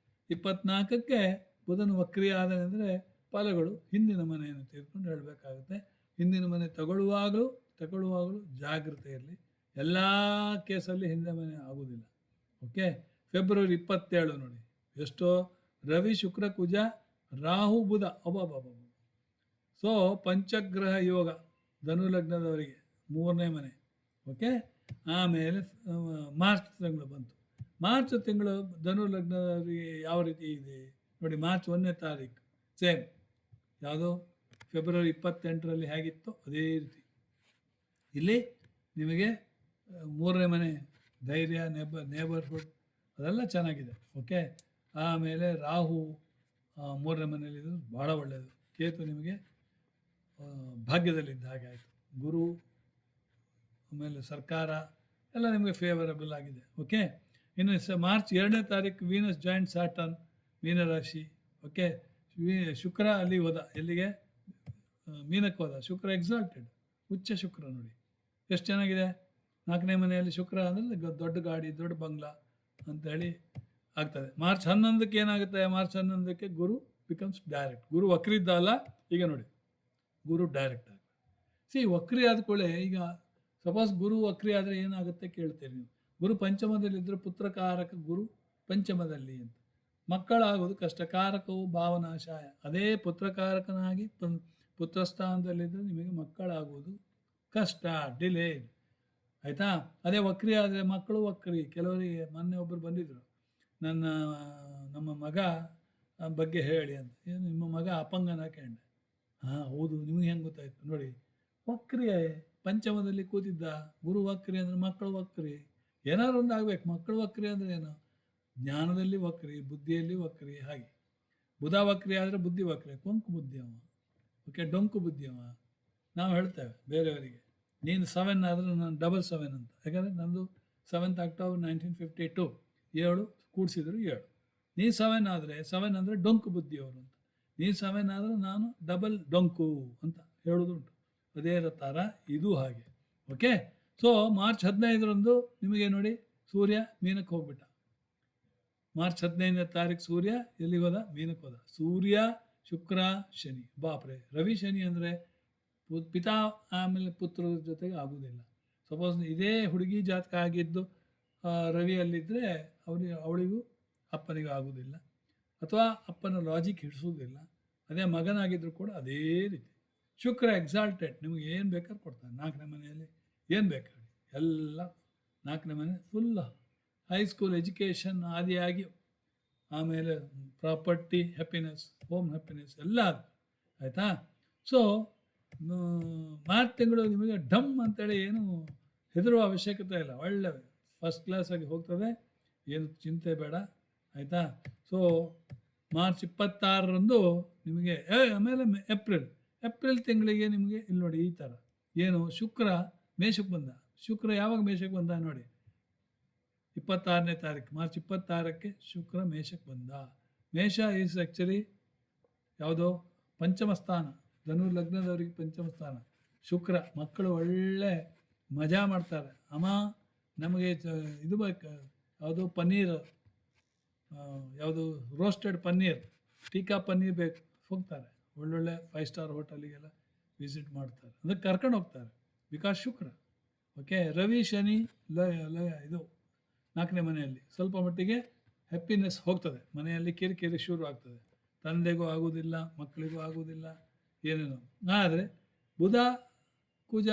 A: 24ಕ್ಕೆ ಬುಧನ ವಕ್ರಿಯ ಆದನೆ ಅಂದರೆ ಫಲಗಳು ಹಿಂದಿನ ಮನೆಯನ್ನು ತೆಗೆದುಕೊಂಡು ಹೇಳಬೇಕಾಗುತ್ತೆ. ಹಿಂದಿನ ಮನೆ ತಗೊಳ್ಳುವಾಗಲೂ ಜಾಗ್ರತೆ ಇರಲಿ. ಎಲ್ಲ ಕೇಸಲ್ಲಿ ಹಿಂದೆ ಮನೆ ಆಗೋದಿಲ್ಲ. ಓಕೆ, ಫೆಬ್ರವರಿ 27 ನೋಡಿ, ಎಷ್ಟೋ ರವಿ, ಶುಕ್ರ, ಕುಜ, ರಾಹು, ಬುಧ. ಸೊ ಪಂಚಗ್ರಹ ಯೋಗ ಧನು ಲಗ್ನದವರಿಗೆ 3ನೇ ಮನೆ. ಓಕೆ, ಆಮೇಲೆ ಮಾರ್ಚ್ ತಿಂಗಳು ಬಂತು. ಮಾರ್ಚ್ ತಿಂಗಳು ಧನು ಲಗ್ನದವರಿಗೆ ಯಾವ ರೀತಿ ಇದೆ ನೋಡಿ. ಮಾರ್ಚ್ 1ನೇ ತಾರೀಕು ಸೇಮ್, ಯಾವುದೋ ಫೆಬ್ರವರಿ 28ರಲ್ಲಿ ಹೇಗಿತ್ತೋ ಅದೇ ರೀತಿ ಇಲ್ಲಿ ನಿಮಗೆ 3ನೇ ಮನೆ ಧೈರ್ಯ, ನೇಬರ್ಹುಡ್ ಅದೆಲ್ಲ ಚೆನ್ನಾಗಿದೆ. ಓಕೆ, ಆಮೇಲೆ ರಾಹು 3ನೇ ಮನೆಯಲ್ಲಿದ್ದು ಭಾಳ ಒಳ್ಳೆಯದು. ಕೇತು ನಿಮಗೆ ಭಾಗ್ಯದಲ್ಲಿದ್ದ ಹಾಗೆ ಆಯಿತು. ಗುರು ಆಮೇಲೆ ಸರ್ಕಾರ ಎಲ್ಲ ನಿಮಗೆ ಫೇವರಬಲ್ ಆಗಿದೆ. ಓಕೆ, ಇನ್ನು ಮಾರ್ಚ್ 2ನೇ ತಾರೀಕು ವೀನಸ್ ಜಾಯಿಂಟ್ ಸ್ಯಾಟರ್ನ್ ಮೀನರಾಶಿ. ಓಕೆ, ಶುಕ್ರ ಅಲ್ಲಿ ಹೋದ, ಎಲ್ಲಿಗೆ, ಮೀನಕ್ಕೆ ಹೋದ. ಶುಕ್ರ ಎಕ್ಸಾಲ್ಟೆಡ್. ಉಚ್ಚ ಶುಕ್ರ ನೋಡಿ ಎಷ್ಟು ಚೆನ್ನಾಗಿದೆ. 4ನೇ ಮನೆಯಲ್ಲಿ ಶುಕ್ರ ಅಂದರೆ ದೊಡ್ಡ ಗಾಡಿ, ದೊಡ್ಡ ಬಂಗ್ಲಾ ಅಂತೇಳಿ ಆಗ್ತದೆ. ಮಾರ್ಚ್ 11ಕ್ಕೆ ಏನಾಗುತ್ತೆ? ಮಾರ್ಚ್ 11ಕ್ಕೆ ಗುರು ಬಿಕಮ್ಸ್ ಡೈರೆಕ್ಟ್. ಗುರು ವಕ್ರಿದ್ದ ಅಲ್ಲ, ಈಗ ನೋಡಿ ಗುರು ಡೈರೆಕ್ಟ್ ಆಗ. ವಕ್ರಿ ಆದ್ಕೊಳ್ಳೆ. ಈಗ ಸಪೋಸ್ ಗುರು ವಕ್ರಿ ಆದರೆ ಏನಾಗುತ್ತೆ ಕೇಳ್ತೀರಿ ನೀವು. ಗುರು ಪಂಚಮದಲ್ಲಿದ್ದರೆ ಪುತ್ರಕಾರಕ ಗುರು ಪಂಚಮದಲ್ಲಿ ಅಂತ, ಮಕ್ಕಳಾಗೋದು ಕಷ್ಟ. ಕಾರಕವು ಭಾವನಾಶಾಯ. ಅದೇ ಪುತ್ರಕಾರಕನಾಗಿ ಪುತ್ರಸ್ಥಾನದಲ್ಲಿದ್ದರೆ ನಿಮಗೆ ಮಕ್ಕಳಾಗೋದು ಕಷ್ಟ, ಡಿಲೇಡ್. ಆಯಿತಾ? ಅದೇ ವಕ್ರಿ ಆದರೆ ಮಕ್ಕಳು ವಕ್ರಿ. ಕೆಲವರಿಗೆ ಮೊನ್ನೆ ಒಬ್ಬರು ಬಂದಿದ್ದರು, ನಮ್ಮ ಮಗ ಬಗ್ಗೆ ಹೇಳಿ ಅಂತ. ಏನು ನಿಮ್ಮ ಮಗ ಅಪಂಗನ ಕೇಂಡೆ? ಹಾಂ ಹೌದು, ನಿಮಗೆ ಹೆಂಗೆ ಗೊತ್ತಾಯ್ತು? ನೋಡಿ, ವಕ್ರಿ ಪಂಚಮದಲ್ಲಿ ಕೂತಿದ್ದ. ಗುರು ವಕ್ರಿ ಅಂದರೆ ಮಕ್ಕಳು ವಕ್ರಿ. ಏನಾದ್ರು ಒಂದು ಆಗ್ಬೇಕು. ಮಕ್ಕಳು ವಕ್ರಿ ಅಂದರೆ ಏನು? ಜ್ಞಾನದಲ್ಲಿ ವಕ್ರಿ, ಬುದ್ಧಿಯಲ್ಲಿ ವಕ್ರಿ. ಹಾಗೆ ಬುಧ ವಕ್ರಿ ಆದರೆ ಬುದ್ಧಿ ವಕ್ರಿ, ಕೊಂಕು ಬುದ್ಧಿ ಅವ. ಓಕೆ, ಡೊಂಕು ಬುದ್ಧಿ ಅವ. ನಾವು ಹೇಳ್ತೇವೆ ಬೇರೆಯವರಿಗೆ, ನೀನು 7 ಆದರೆ ನಾನು 7 ಅಂತ. ಯಾಕಂದರೆ ನಂದು 7th October 1952, 7 ಕೂಡಿಸಿದ್ರು 7. ನೀನು 7 ಆದರೆ 7 ಅಂದರೆ ಡೊಂಕು ಬುದ್ಧಿಯವರು ಅಂತ. ನೀನು 7 ಆದರೆ ನಾನು ಡಬಲ್ ಡೊಂಕು ಅಂತ ಹೇಳೋದುಂಟು. ಅದೇ ಥರ ಇದು ಹಾಗೆ. ಓಕೆ, ಸೊ ಮಾರ್ಚ್ 15ರಂದು ನಿಮಗೆ ನೋಡಿ ಸೂರ್ಯ ಮೀನಕ್ಕೆ ಹೋಗ್ಬಿಟ್ಟ. ಮಾರ್ಚ್ 15ನೇ ತಾರೀಕು ಸೂರ್ಯ ಎಲ್ಲಿಗೆ ಹೋದ? ಮೀನಕ್ಕೆ ಹೋದ. ಸೂರ್ಯ, ಶುಕ್ರ, ಶನಿ. ಬಾಪ್ರೆ, ರವಿ ಶನಿ ಅಂದರೆ ಪಿತಾ ಆಮೇಲೆ ಪುತ್ರರ ಜೊತೆಗೆ ಆಗೋದಿಲ್ಲ. ಸಪೋಸ್ ಇದೇ ಹುಡುಗಿ ಜಾತಕ ಆಗಿದ್ದು ರವಿಯಲ್ಲಿದ್ದರೆ ಅವಳಿಗೂ ಅಪ್ಪನಿಗೂ ಆಗೋದಿಲ್ಲ, ಅಥವಾ ಅಪ್ಪನ ಲಾಜಿಕ್ ಹಿಡಿಸೋದಿಲ್ಲ. ಅದೇ ಮಗನಾಗಿದ್ದರೂ ಕೂಡ ಅದೇ ರೀತಿ. ಶುಕ್ರ ಎಕ್ಸಾಲ್ಟೆಡ್, ನಿಮಗೆ ಏನು ಬೇಕಾದ್ರೂ ಕೊಡ್ತಾನೆ. 4ನೇ ಮನೆಯಲ್ಲಿ ಏನು ಬೇಕಾಗಿ ಎಲ್ಲ 4ನೇ ಮನೆ ಫುಲ್ ಹೈಸ್ಕೂಲ್ ಎಜುಕೇಷನ್ ಆದಿಯಾಗಿ, ಆಮೇಲೆ ಪ್ರಾಪರ್ಟಿ, ಹ್ಯಾಪಿನೆಸ್, ಹೋಮ್ ಹ್ಯಾಪಿನೆಸ್ ಎಲ್ಲ ಅದು. ಆಯಿತಾ? ಸೊ ಮಾರ್ಚ್ ತಿಂಗಳು ನಿಮಗೆ ಡಮ್ ಅಂತೇಳಿ ಏನು ಹೆದರುವ ಅವಶ್ಯಕತೆ ಇಲ್ಲ. ಒಳ್ಳೆ ಫಸ್ಟ್ ಕ್ಲಾಸಾಗಿ ಹೋಗ್ತದೆ, ಏನು ಚಿಂತೆ ಬೇಡ. ಆಯಿತಾ? ಸೊ ಮಾರ್ಚ್ 26ರಂದು ನಿಮಗೆ ಆಮೇಲೆ ಏಪ್ರಿಲ್ ತಿಂಗಳಿಗೆ ನಿಮಗೆ ಇಲ್ಲಿ ನೋಡಿ ಈ ಥರ ಏನು ಶುಕ್ರ ಮೇಷಕ್ಕೆ ಬಂದ. ಶುಕ್ರ ಯಾವಾಗ ಮೇಷಕ್ಕೆ ಬಂದ ನೋಡಿ, 26ನೇ ತಾರೀಕು, ಮಾರ್ಚ್ 26ಕ್ಕೆ ಶುಕ್ರ ಮೇಷಕ್ಕೆ ಬಂದ. ಮೇಷ ಈಸ್ ಆ್ಯಕ್ಚುಲಿ ಯಾವುದೋ ಪಂಚಮ ಸ್ಥಾನ, ಧನು ಲಗ್ನದವರಿಗೆ ಪಂಚಮ ಸ್ಥಾನ. ಶುಕ್ರ ಮಕ್ಕಳು ಒಳ್ಳೆ ಮಜಾ ಮಾಡ್ತಾರೆ. ಅಮ್ಮ ನಮಗೆ ಇದು ಬೇಕು, ಯಾವುದು ಪನ್ನೀರ್, ಯಾವುದು ರೋಸ್ಟೆಡ್ ಪನ್ನೀರ್, ಟೀಕಾ ಪನ್ನೀರ್ ಬೇಕು, ಹೋಗ್ತಾರೆ. ಒಳ್ಳೊಳ್ಳೆ 5 ಸ್ಟಾರ್ ಹೋಟೆಲಿಗೆಲ್ಲ ವಿಸಿಟ್ ಮಾಡ್ತಾರೆ, ಅದಕ್ಕೆ ಕರ್ಕೊಂಡು ಹೋಗ್ತಾರೆ. Because Shukra. Okay, Ravi Shani ಇದು 4ನೇ ಮನೆಯಲ್ಲಿ ಸ್ವಲ್ಪ ಮಟ್ಟಿಗೆ ಹ್ಯಾಪಿನೆಸ್ ಹೋಗ್ತದೆ. ಮನೆಯಲ್ಲಿ ಕಿರಿಕಿರಿ ಶುರು ಆಗ್ತದೆ. ತಂದೆಗೂ ಆಗೋದಿಲ್ಲ, ಮಕ್ಕಳಿಗೂ ಆಗೋದಿಲ್ಲ, ಏನೇನು. ಆದರೆ ಬುಧ, ಕುಜ,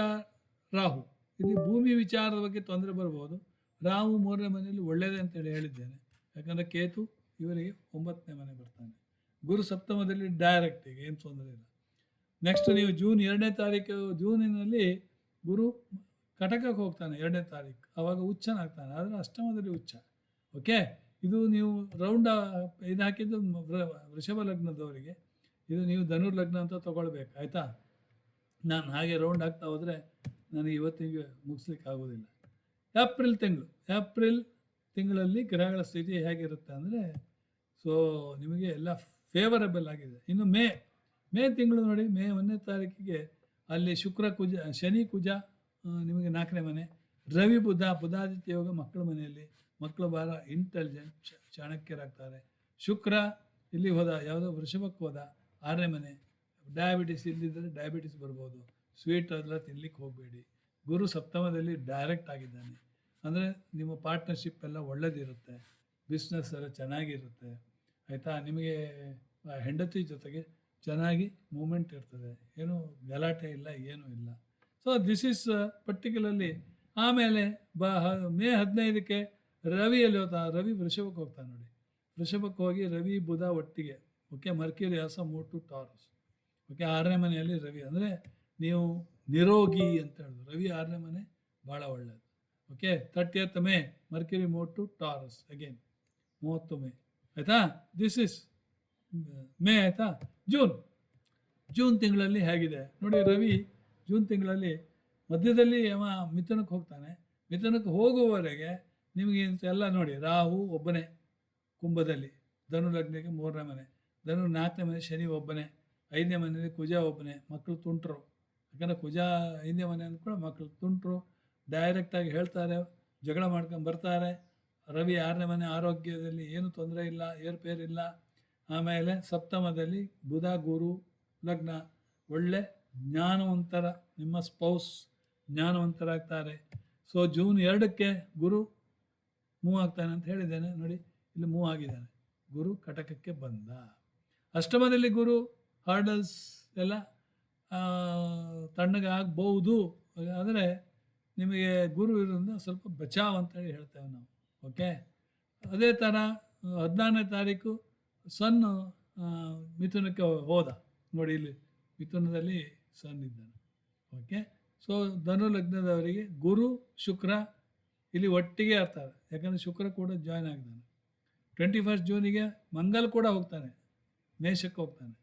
A: ರಾಹು, ಇಲ್ಲಿ ಭೂಮಿ ವಿಚಾರದ ಬಗ್ಗೆ ತೊಂದರೆ ಬರ್ಬೋದು. ರಾಹು 3ನೇ ಮನೆಯಲ್ಲಿ ಒಳ್ಳೆಯದೇ ಅಂತೇಳಿ ಹೇಳಿದ್ದೇನೆ. ಯಾಕಂದರೆ ಕೇತು ಇವರಿಗೆ 9ನೇ ಮನೆ ಬರ್ತಾನೆ. ಗುರು ಸಪ್ತಮದಲ್ಲಿ ಡೈರೆಕ್ಟ್, ಈಗ ಏನು ತೊಂದರೆ ಇಲ್ಲ. ನೆಕ್ಸ್ಟ್ ನೀವು ಜೂನ್ 2ನೇ ತಾರೀಕು, ಜೂನಿನಲ್ಲಿ ಗುರು ಕಟಕಕ್ಕೆ ಹೋಗ್ತಾನೆ 2ನೇ ತಾರೀಕು. ಆವಾಗ ಉಚ್ಚನಾಗ್ತಾನೆ, ಆದರೆ ಅಷ್ಟಮದಲ್ಲಿ ಉಚ್ಚ. ಓಕೆ, ಇದು ನೀವು ರೌಂಡ್ ಇದು ಹಾಕಿದ್ದು ವೃಷಭ ಲಗ್ನದವರಿಗೆ. ಇದು ನೀವು ಧನುರ್ ಲಗ್ನ ಅಂತ ತೊಗೊಳ್ಬೇಕು. ಆಯಿತಾ? ನಾನು ಹಾಗೆ ರೌಂಡ್ ಆಗ್ತಾ ಹೋದರೆ ನನಗೆ ಇವತ್ತಿಗೆ ಮುಗಿಸ್ಲಿಕ್ಕೆ ಆಗೋದಿಲ್ಲ. ಏಪ್ರಿಲ್ ತಿಂಗಳಲ್ಲಿ ಗ್ರಹಗಳ ಸ್ಥಿತಿ ಹೇಗಿರುತ್ತೆ ಅಂದರೆ, ಸೊ ನಿಮಗೆ ಎಲ್ಲ ಫೇವರಬಲ್ ಆಗಿದೆ. ಇನ್ನು ಮೇ ತಿಂಗಳು ನೋಡಿ, ಮೇ 1ನೇ ತಾರೀಕಿಗೆ ಅಲ್ಲಿ ಶುಕ್ರ ಕುಜ, ಶನಿ ಕುಜ ನಿಮಗೆ 4ನೇ ಮನೆ, ರವಿ ಬುಧಾದಿತ್ಯ ಯೋಗ ಮಕ್ಕಳ ಮನೆಯಲ್ಲಿ. ಮಕ್ಕಳು ಭಾಳ ಇಂಟೆಲಿಜೆಂಟ್, ಚಾಣಕ್ಯರಾಗ್ತಾರೆ. ಶುಕ್ರ ಇಲ್ಲಿ ಹೋದ, ಯಾವುದೋ ವೃಷಭಕ್ಕೆ ಹೋದ, 6ನೇ ಮನೆ. ಡಯಾಬಿಟಿಸ್ ಇಲ್ಲಿದ್ದರೆ ಡಯಾಬಿಟಿಸ್ ಬರ್ಬೋದು. ಸ್ವೀಟ್ ಅದೆಲ್ಲ ತಿನ್ಲಿಕ್ಕೆ ಹೋಗಬೇಡಿ. ಗುರು ಸಪ್ತಮದಲ್ಲಿ ಡೈರೆಕ್ಟ್ ಆಗಿದ್ದಾನೆ, ಅಂದರೆ ನಿಮ್ಮ ಪಾರ್ಟ್ನರ್ಶಿಪ್ ಎಲ್ಲ ಒಳ್ಳೆಯದಿರುತ್ತೆ, ಬಿಸ್ನೆಸ್ ಎಲ್ಲ ಚೆನ್ನಾಗಿರುತ್ತೆ. ಆಯಿತಾ? ನಿಮಗೆ ಹೆಂಡತಿ ಜೊತೆಗೆ ಚೆನ್ನಾಗಿ ಮೂಮೆಂಟ್ ಇರ್ತದೆ, ಏನೂ ಗಲಾಟೆ ಇಲ್ಲ, ಏನೂ ಇಲ್ಲ. So this is particularly. ಆಮೇಲೆ ಮೇ 15ಕ್ಕೆ ರವಿಯಲ್ಲಿ ರವಿ ವೃಷಭಕ್ಕೆ ಹೋಗ್ತಾನೆ ನೋಡಿ. ವೃಷಭಕ್ಕೆ ಹೋಗಿ ರವಿ ಬುಧ ಒಟ್ಟಿಗೆ. Okay, Mercury also move to Taurus. Okay, 6ನೇ ಮನೆಯಲ್ಲಿ ರವಿ, ಅಂದರೆ ನೀವು ನಿರೋಗಿ ಅಂತ ಹೇಳಿದ್ರು. ರವಿ 6ನೇ ಮನೆ ಭಾಳ ಒಳ್ಳೆಯದು. Okay, 30th May Mercury move to Taurus again, 30 May. ಆಯಿತಾ? This is May. ಆಯಿತಾ? ಜೂನ್ ತಿಂಗಳಲ್ಲಿ ಹೇಗಿದೆ ನೋಡಿ. ರವಿ ಜೂನ್ ತಿಂಗಳಲ್ಲಿ ಮಧ್ಯದಲ್ಲಿ ಮಿಥುನಕ್ಕೆ ಹೋಗ್ತಾನೆ. ಮಿಥುನಕ್ಕೆ ಹೋಗುವವರೆಗೆ ನಿಮಗೆ ಎಲ್ಲ ನೋಡಿ, ರಾಹು ಒಬ್ಬನೇ ಕುಂಭದಲ್ಲಿ, ಧನು ಲಗ್ನಕ್ಕೆ 3ನೇ ಮನೆ, ಧನು 4ನೇ ಮನೆ ಶನಿ ಒಬ್ಬನೇ, 5ನೇ ಮನೆಯಲ್ಲಿ ಕುಜ ಒಬ್ಬನೇ, ಮಕ್ಕಳು ತುಂಟರು. ಯಾಕಂದರೆ ಕುಜ ಹಿಂದೆ ಮನೆ ಅಂದ್ಕೊಂಡು ಮಕ್ಕಳು ತುಂಟರು, ಡೈರೆಕ್ಟಾಗಿ ಹೇಳ್ತಾರೆ, ಜಗಳ ಮಾಡ್ಕೊಂಡು ಬರ್ತಾರೆ. ರವಿ 6ನೇ ಮನೆ, ಆರೋಗ್ಯದಲ್ಲಿ ಏನು ತೊಂದರೆ ಇಲ್ಲ, ಏರುಪೇರಿಲ್ಲ. ಆಮೇಲೆ ಸಪ್ತಮದಲ್ಲಿ ಬುಧ ಗುರು ಲಗ್ನ, ಒಳ್ಳೆ ಜ್ಞಾನವಂತರ, ನಿಮ್ಮ ಸ್ಪೌಸ್ ಜ್ಞಾನವಂತರಾಗ್ತಾರೆ. ಸೊ ಜೂನ್ 2ಕ್ಕೆ ಗುರು ಮೂವ್ ಆಗ್ತಾನೆ ಅಂತ ಹೇಳಿದ್ದೇನೆ ನೋಡಿ, ಇಲ್ಲಿ ಮೂವ್ ಆಗಿದ್ದಾನೆ. ಗುರು ಕಟಕಕ್ಕೆ ಬಂದ. ಅಷ್ಟಮದಲ್ಲಿ ಗುರು ಹಾರ್ಡಲ್ಸ್ ಎಲ್ಲ ತಣ್ಣಗೆ ಆಗ್ಬೋದು, ಆದರೆ ನಿಮಗೆ ಗುರು ಇರೋದ್ರಿಂದ ಸ್ವಲ್ಪ ಬಚಾವ್ ಅಂತೇಳಿ ಹೇಳ್ತೇವೆ ನಾವು. ಓಕೆ, ಅದೇ ಥರ 14ನೇ ತಾರೀಕು ಸನ್ ಮಿಥುನಕ್ಕೆ ಹೋದ ನೋಡಿ, ಇಲ್ಲಿ ಮಿಥುನದಲ್ಲಿ ಸನ್ ಇದ್ದಾನೆ. ಓಕೆ, ಸೊ ಧನು ಲಗ್ನದವರಿಗೆ ಗುರು ಶುಕ್ರ ಇಲ್ಲಿ ಒಟ್ಟಿಗೆ ಇರ್ತಾರೆ, ಯಾಕಂದರೆ ಶುಕ್ರ ಕೂಡ ಜಾಯ್ನ್ ಆಗಿದ್ದಾನೆ. 21 ಜೂನಿಗೆ ಮಂಗಲ್ ಕೂಡ ಹೋಗ್ತಾನೆ, ಮೇಷಕ್ಕೆ ಹೋಗ್ತಾನೆ.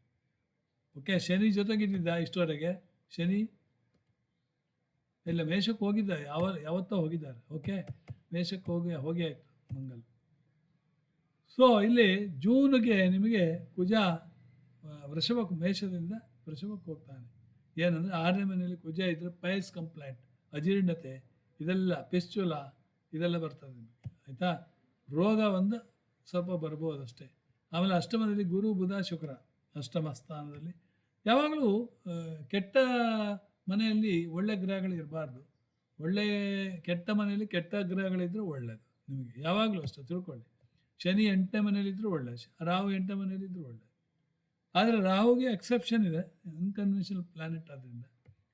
A: ಓಕೆ, ಶನಿ ಜೊತೆಗಿದ್ದಿದ್ದ ಇಷ್ಟವರೆಗೆ, ಶನಿ ಇಲ್ಲ ಮೇಷಕ್ಕೆ ಹೋಗಿದ್ದ, ಯಾವತ್ತೋ ಹೋಗಿದ್ದಾರೆ. ಓಕೆ, ಮೇಷಕ್ಕೆ ಹೋಗಿ ಆಯಿತು ಮಂಗಲ್. ಸೊ ಇಲ್ಲಿ ಜೂನ್ಗೆ ನಿಮಗೆ ಕುಜ ವೃಷಭಕ್ಕೆ, ಮೇಷದಿಂದ ವೃಷಭಕ್ಕೆ ಹೋಗ್ತಾನೆ. ಏನಂದರೆ 6ನೇ ಮನೆಯಲ್ಲಿ ಕುಜ ಇದ್ದರೆ ಪೈಲ್ಸ್ ಕಂಪ್ಲೇಂಟ್, ಅಜೀರ್ಣತೆ, ಇದೆಲ್ಲ ಪಿಸ್ಚುಲ ಇದೆಲ್ಲ ಬರ್ತದೆ ನಿಮಗೆ, ಆಯಿತಾ. ರೋಗ ಒಂದು ಸ್ವಲ್ಪ ಬರ್ಬೋದು ಅಷ್ಟೇ. ಆಮೇಲೆ ಅಷ್ಟಮದಲ್ಲಿ ಗುರು ಬುಧ ಶುಕ್ರ ಅಷ್ಟಮ ಸ್ಥಾನದಲ್ಲಿ. ಯಾವಾಗಲೂ ಕೆಟ್ಟ ಮನೆಯಲ್ಲಿ ಒಳ್ಳೆ ಗ್ರಹಗಳು ಇರಬಾರ್ದು. ಕೆಟ್ಟ ಮನೆಯಲ್ಲಿ ಕೆಟ್ಟ ಗ್ರಹಗಳಿದ್ದರೆ ಒಳ್ಳೆಯದು ನಿಮಗೆ, ಯಾವಾಗಲೂ ಅಷ್ಟೇ ತಿಳ್ಕೊಳ್ಳಿ. ಶನಿ 8ನೇ ಮನೆಯಲ್ಲಿದ್ದರೂ ಒಳ್ಳೆ, ರಾಹು 8ನೇ ಮನೆಯಲ್ಲಿದ್ದರೂ ಒಳ್ಳೆ. ಆದರೆ ರಾಹುಗೆ ಎಕ್ಸೆಪ್ಷನ್ ಇದೆ, ಅನ್ಕನ್ವೆನ್ಷನಲ್ ಪ್ಲಾನೆಟ್ ಆದ್ದರಿಂದ.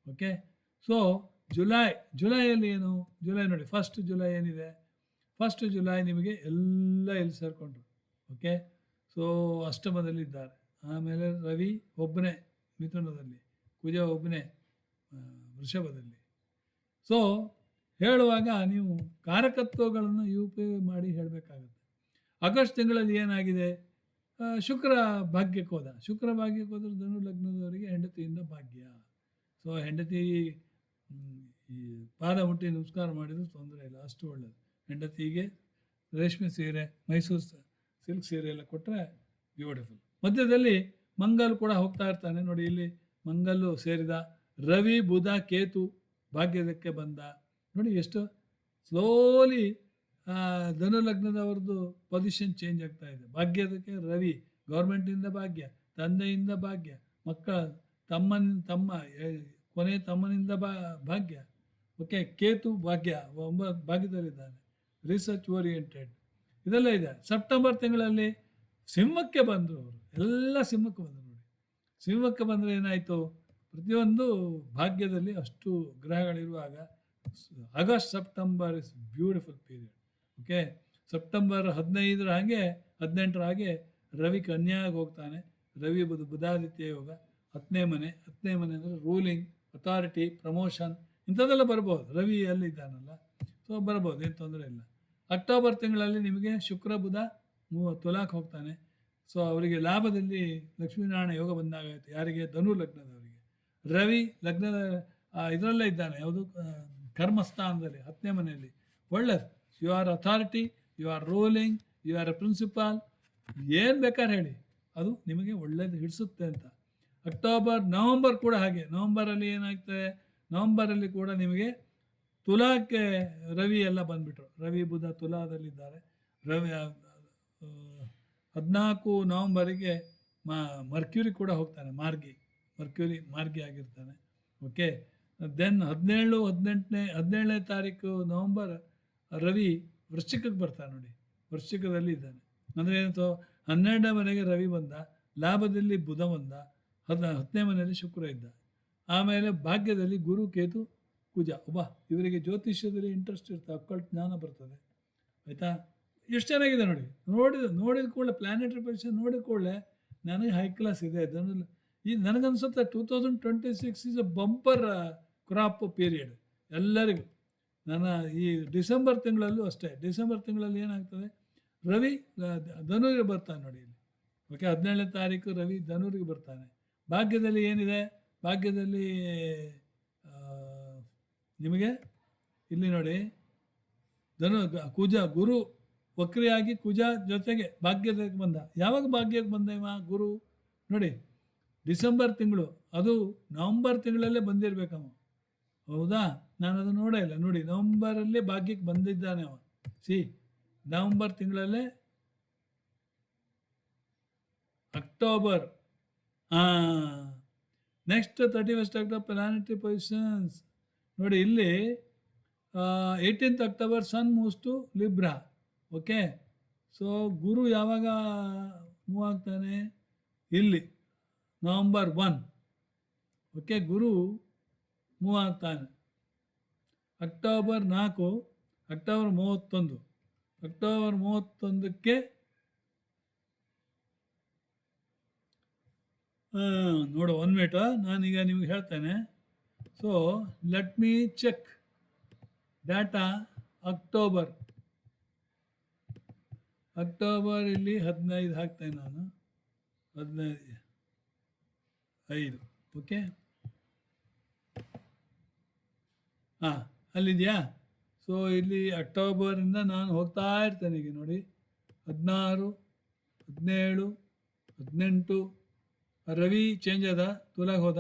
A: ಓಕೆ, ಸೊ ಜುಲೈಯಲ್ಲಿ ಏನು, ಜುಲೈ ನೋಡಿ, 1 ಜುಲೈ ಏನಿದೆ, 1 ಜುಲೈ ನಿಮಗೆ ಎಲ್ಲ ಎಲ್ಲಿ ಸೇರಿಕೊಂಡ್ರು. ಓಕೆ, ಸೊ ಅಷ್ಟಮದಲ್ಲಿ ಇದ್ದಾರೆ. ಆಮೇಲೆ ರವಿ ಒಬ್ಬನೇ ಮಿಥುನದಲ್ಲಿ, ಕುಜ ಒಬ್ಬನೇ ವೃಷಭದಲ್ಲಿ. ಸೊ ಹೇಳುವಾಗ ನೀವು ಕಾರಕತ್ವಗಳನ್ನು ಉಪಯೋಗ ಮಾಡಿ ಹೇಳಬೇಕಾಗುತ್ತೆ. ಆಗಸ್ಟ್ ತಿಂಗಳಲ್ಲಿ ಏನಾಗಿದೆ, ಶುಕ್ರ ಭಾಗ್ಯಕ್ಕೆ ಹೋದ. ಶುಕ್ರ ಭಾಗ್ಯಕ್ಕೆ ಹೋದ್ರೆ ಧನು ಲಗ್ನದವರಿಗೆ ಹೆಂಡತಿಯಿಂದ ಭಾಗ್ಯ. ಸೊ ಹೆಂಡತಿ ಈ ಪಾದ ಮುಟ್ಟಿ ನಮಸ್ಕಾರ ಮಾಡಿದ್ರು ತೊಂದರೆ ಇಲ್ಲ, ಅಷ್ಟು ಒಳ್ಳೆಯದು. ಹೆಂಡತಿಗೆ ರೇಷ್ಮೆ ಸೀರೆ, ಮೈಸೂರು ಸಿಲ್ಕ್ ಸೀರೆ ಎಲ್ಲ ಕೊಟ್ಟರೆ ಬ್ಯೂಟಿಫುಲ್. ಮಧ್ಯದಲ್ಲಿ ಮಂಗಲ್ ಕೂಡ ಹೋಗ್ತಾ ಇರ್ತಾನೆ ನೋಡಿ, ಇಲ್ಲಿ ಮಂಗಲ್ಲು ಸೇರಿದ. ರವಿ ಬುಧ ಕೇತು ಭಾಗ್ಯದಕ್ಕೆ ಬಂದ ನೋಡಿ, ಎಷ್ಟು ಸ್ಲೋಲಿ ಧನು ಲಗ್ನದವ್ರದ್ದು ಪೊಸಿಷನ್ ಚೇಂಜ್ ಆಗ್ತಾ ಇದೆ. ಭಾಗ್ಯದಕ್ಕೆ ರವಿ, ಗೌರ್ಮೆಂಟಿಂದ ಭಾಗ್ಯ, ತಂದೆಯಿಂದ ಭಾಗ್ಯ, ಮಕ್ಕಳ ತಮ್ಮ ಕೊನೆ ತಮ್ಮನಿಂದ ಭಾಗ್ಯ. ಓಕೆ, ಕೇತು ಭಾಗ್ಯ, ಭಾಗ್ಯದಲ್ಲಿದ್ದಾನೆ. ರಿಸರ್ಚ್ ಓರಿಯೆಂಟೆಡ್ ಇದೆಲ್ಲ ಇದೆ. ಸೆಪ್ಟೆಂಬರ್ ತಿಂಗಳಲ್ಲಿ ಸಿಂಹಕ್ಕೆ ಬಂದರು ಅವರು, ಎಲ್ಲ ಸಿಂಹಕ್ಕೆ ಬಂದರು ನೋಡಿ. ಸಿಂಹಕ್ಕೆ ಬಂದರೆ ಏನಾಯಿತು, ಪ್ರತಿಯೊಂದು ಭಾಗ್ಯದಲ್ಲಿ ಅಷ್ಟು ಗ್ರಹಗಳಿರುವಾಗ August September is beautiful period. Okay, September 15 ಹಾಗೆ 18 ಹಾಗೆ ರವಿ ಕನ್ಯಾಗೆ ಹೋಗ್ತಾನೆ. ರವಿ ಬುಧಾದಿತ್ಯ ಯೋಗ, 10ನೇ ಮನೆ ಅಂದರೆ ರೂಲಿಂಗ್, ಅಥಾರಿಟಿ, ಪ್ರಮೋಷನ್ ಇಂಥದ್ದೆಲ್ಲ ಬರ್ಬೋದು. ರವಿ ಅಲ್ಲಿದ್ದಾನಲ್ಲ, ಸೊ ಬರ್ಬೋದು, ಏನು ತೊಂದರೆ ಇಲ್ಲ. ಅಕ್ಟೋಬರ್ ತಿಂಗಳಲ್ಲಿ ನಿಮಗೆ ಶುಕ್ರ ಬುಧ ತುಲಾಕ್ಕೆ ಹೋಗ್ತಾನೆ. ಸೊ ಅವರಿಗೆ ಲಾಭದಲ್ಲಿ ಲಕ್ಷ್ಮೀನಾರಾಯಣ ಯೋಗ ಬಂದಾಗೈತೆ. ಯಾರಿಗೆ, ಧನು ಲಗ್ನದವರಿಗೆ. ರವಿ ಲಗ್ನದ ಇದರಲ್ಲೇ ಇದ್ದಾನೆ, ಯಾವುದು ಕರ್ಮಸ್ಥಾನದಲ್ಲಿ 10ನೇ ಮನೆಯಲ್ಲಿ. ಒಳ್ಳೆಯದು. You are authority, you are ruling, you are a principal, ಏನು ಬೇಕಾದ್ರೆ ಹೇಳಿ, ಅದು ನಿಮಗೆ ಒಳ್ಳೇದು ಹಿಡಿಸುತ್ತೆ ಅಂತ. ನವಂಬರ್ ಕೂಡ ಹಾಗೆ. ನವಂಬರಲ್ಲಿ ಏನಾಗ್ತದೆ, ನವಂಬರಲ್ಲಿ ಕೂಡ ನಿಮಗೆ ತುಲಾಕ್ಕೆ ರವಿ ಎಲ್ಲ ಬಂದುಬಿಟ್ರು. ರವಿ ಬುಧ ತುಲಾದಲ್ಲಿದ್ದಾರೆ. ರವಿ 14 ನವಂಬರಿಗೆ ಮರ್ಕ್ಯೂರಿ ಕೂಡ ಹೋಗ್ತಾನೆ, ಮಾರ್ಗಿ ಆಗಿರ್ತಾನೆ. ಓಕೆ, ದೆನ್ 17ನೇ ತಾರೀಕು ನವಂಬರ್ ರವಿ ವೃಶ್ಚಿಕಕ್ಕೆ ಬರ್ತಾನೆ ನೋಡಿ, ವೃಶ್ಚಿಕದಲ್ಲಿ ಇದ್ದಾನೆ. ಅಂದರೆ ಏನಂತ, 12ನೇ ಮನೆಗೆ ರವಿ ಬಂದ, ಲಾಭದಲ್ಲಿ ಬುಧ ಬಂದ, 10ನೇ ಮನೆಯಲ್ಲಿ ಶುಕ್ರ ಇದ್ದ. ಆಮೇಲೆ ಭಾಗ್ಯದಲ್ಲಿ ಗುರು ಕೇತು ಕುಜ. ಇವರಿಗೆ ಜ್ಯೋತಿಷ್ಯದಲ್ಲಿ ಇಂಟ್ರೆಸ್ಟ್ ಇರ್ತದೆ, ಅಕ್ಕಳ ಜ್ಞಾನ ಬರ್ತದೆ, ಆಯಿತಾ. ಎಷ್ಟು ಚೆನ್ನಾಗಿದೆ ನೋಡಿ. ನೋಡಿದ ಕೂಡಲೇ ಪ್ಲಾನೆಟರಿ ಪೊಸಿಷನ್ ನೋಡಿದ ಕೂಡಲೇ ನನಗೆ ಹೈ ಕ್ಲಾಸ್ ಇದೆ. ಈ ನನಗನ್ಸುತ್ತೆ 2026 is a bumper crop period ಎಲ್ಲರಿಗೂ. ಈ ಡಿಸೆಂಬರ್ ತಿಂಗಳಲ್ಲೂ ಅಷ್ಟೇ. ಡಿಸೆಂಬರ್ ತಿಂಗಳಲ್ಲಿ ಏನಾಗ್ತದೆ, ರವಿ ಧನುರಿಗೆ ಬರ್ತಾನೆ ನೋಡಿ ಇಲ್ಲಿ. ಓಕೆ, 17ನೇ ತಾರೀಕು ರವಿ ಧನುರಿಗೆ ಬರ್ತಾನೆ. ಭಾಗ್ಯದಲ್ಲಿ ಏನಿದೆ, ಭಾಗ್ಯದಲ್ಲಿ ನಿಮಗೆ ಇಲ್ಲಿ ನೋಡಿ, ಕುಜ ಗುರು ವಕ್ರಿಯಾಗಿ ಕುಜ ಜೊತೆಗೆ ಭಾಗ್ಯಕ್ಕೆ ಬಂದ. ಯಾವಾಗ ಭಾಗ್ಯಕ್ಕೆ ಬಂದ ಇವ ಗುರು ನೋಡಿ, ಡಿಸೆಂಬರ್ ತಿಂಗಳು ಅದು ನವಂಬರ್ ತಿಂಗಳಲ್ಲೇ ಬಂದಿರಬೇಕವ, ಹೌದಾ? ನಾನು ಅದು ನೋಡೇ ಇಲ್ಲ. ನೋಡಿ, ನವಂಬರಲ್ಲೇ ಭಾಗ್ಯಕ್ಕೆ ಬಂದಿದ್ದಾನೆ ಅವ. ನವಂಬರ್ ತಿಂಗಳಲ್ಲೇ October. Next 31st October planetary positions. ನೋಡಿ ಇಲ್ಲಿ 18th October sun moves to Libra. Okay, so Guru ಯಾವಾಗ ಮೂವ್ ಆಗ್ತಾನೆ? ಇಲ್ಲಿ ನವಂಬರ್ 1. ಓಕೆ, ಗುರು ಮೂವ್ ಆಗ್ತಾನೆ ಅಕ್ಟೋಬರ್ 4, ಅಕ್ಟೋಬರ್ 31. ಅಕ್ಟೋಬರ್ 31ಕ್ಕೆ ನೋಡು, 1 ಮಿನಿಟ್, ನಾನೀಗ ನಿಮ್ಗೆ ಹೇಳ್ತೇನೆ. So let me check data. October ಇಲ್ಲಿ 15 ಹಾಕ್ತೇನೆ ನಾನು. 15 ಓಕೆ, ಅಲ್ಲಿದೆಯಾ? ಸೊ ಇಲ್ಲಿ ಅಕ್ಟೋಬರಿಂದ ನಾನು ಹೋಗ್ತಾ ಇರ್ತೇನೆ. ಈಗ ನೋಡಿ, 16, 17, 18, ರವಿ ಚೇಂಜ್ ಅದ, ತುಲಾಗೆ ಹೋದ.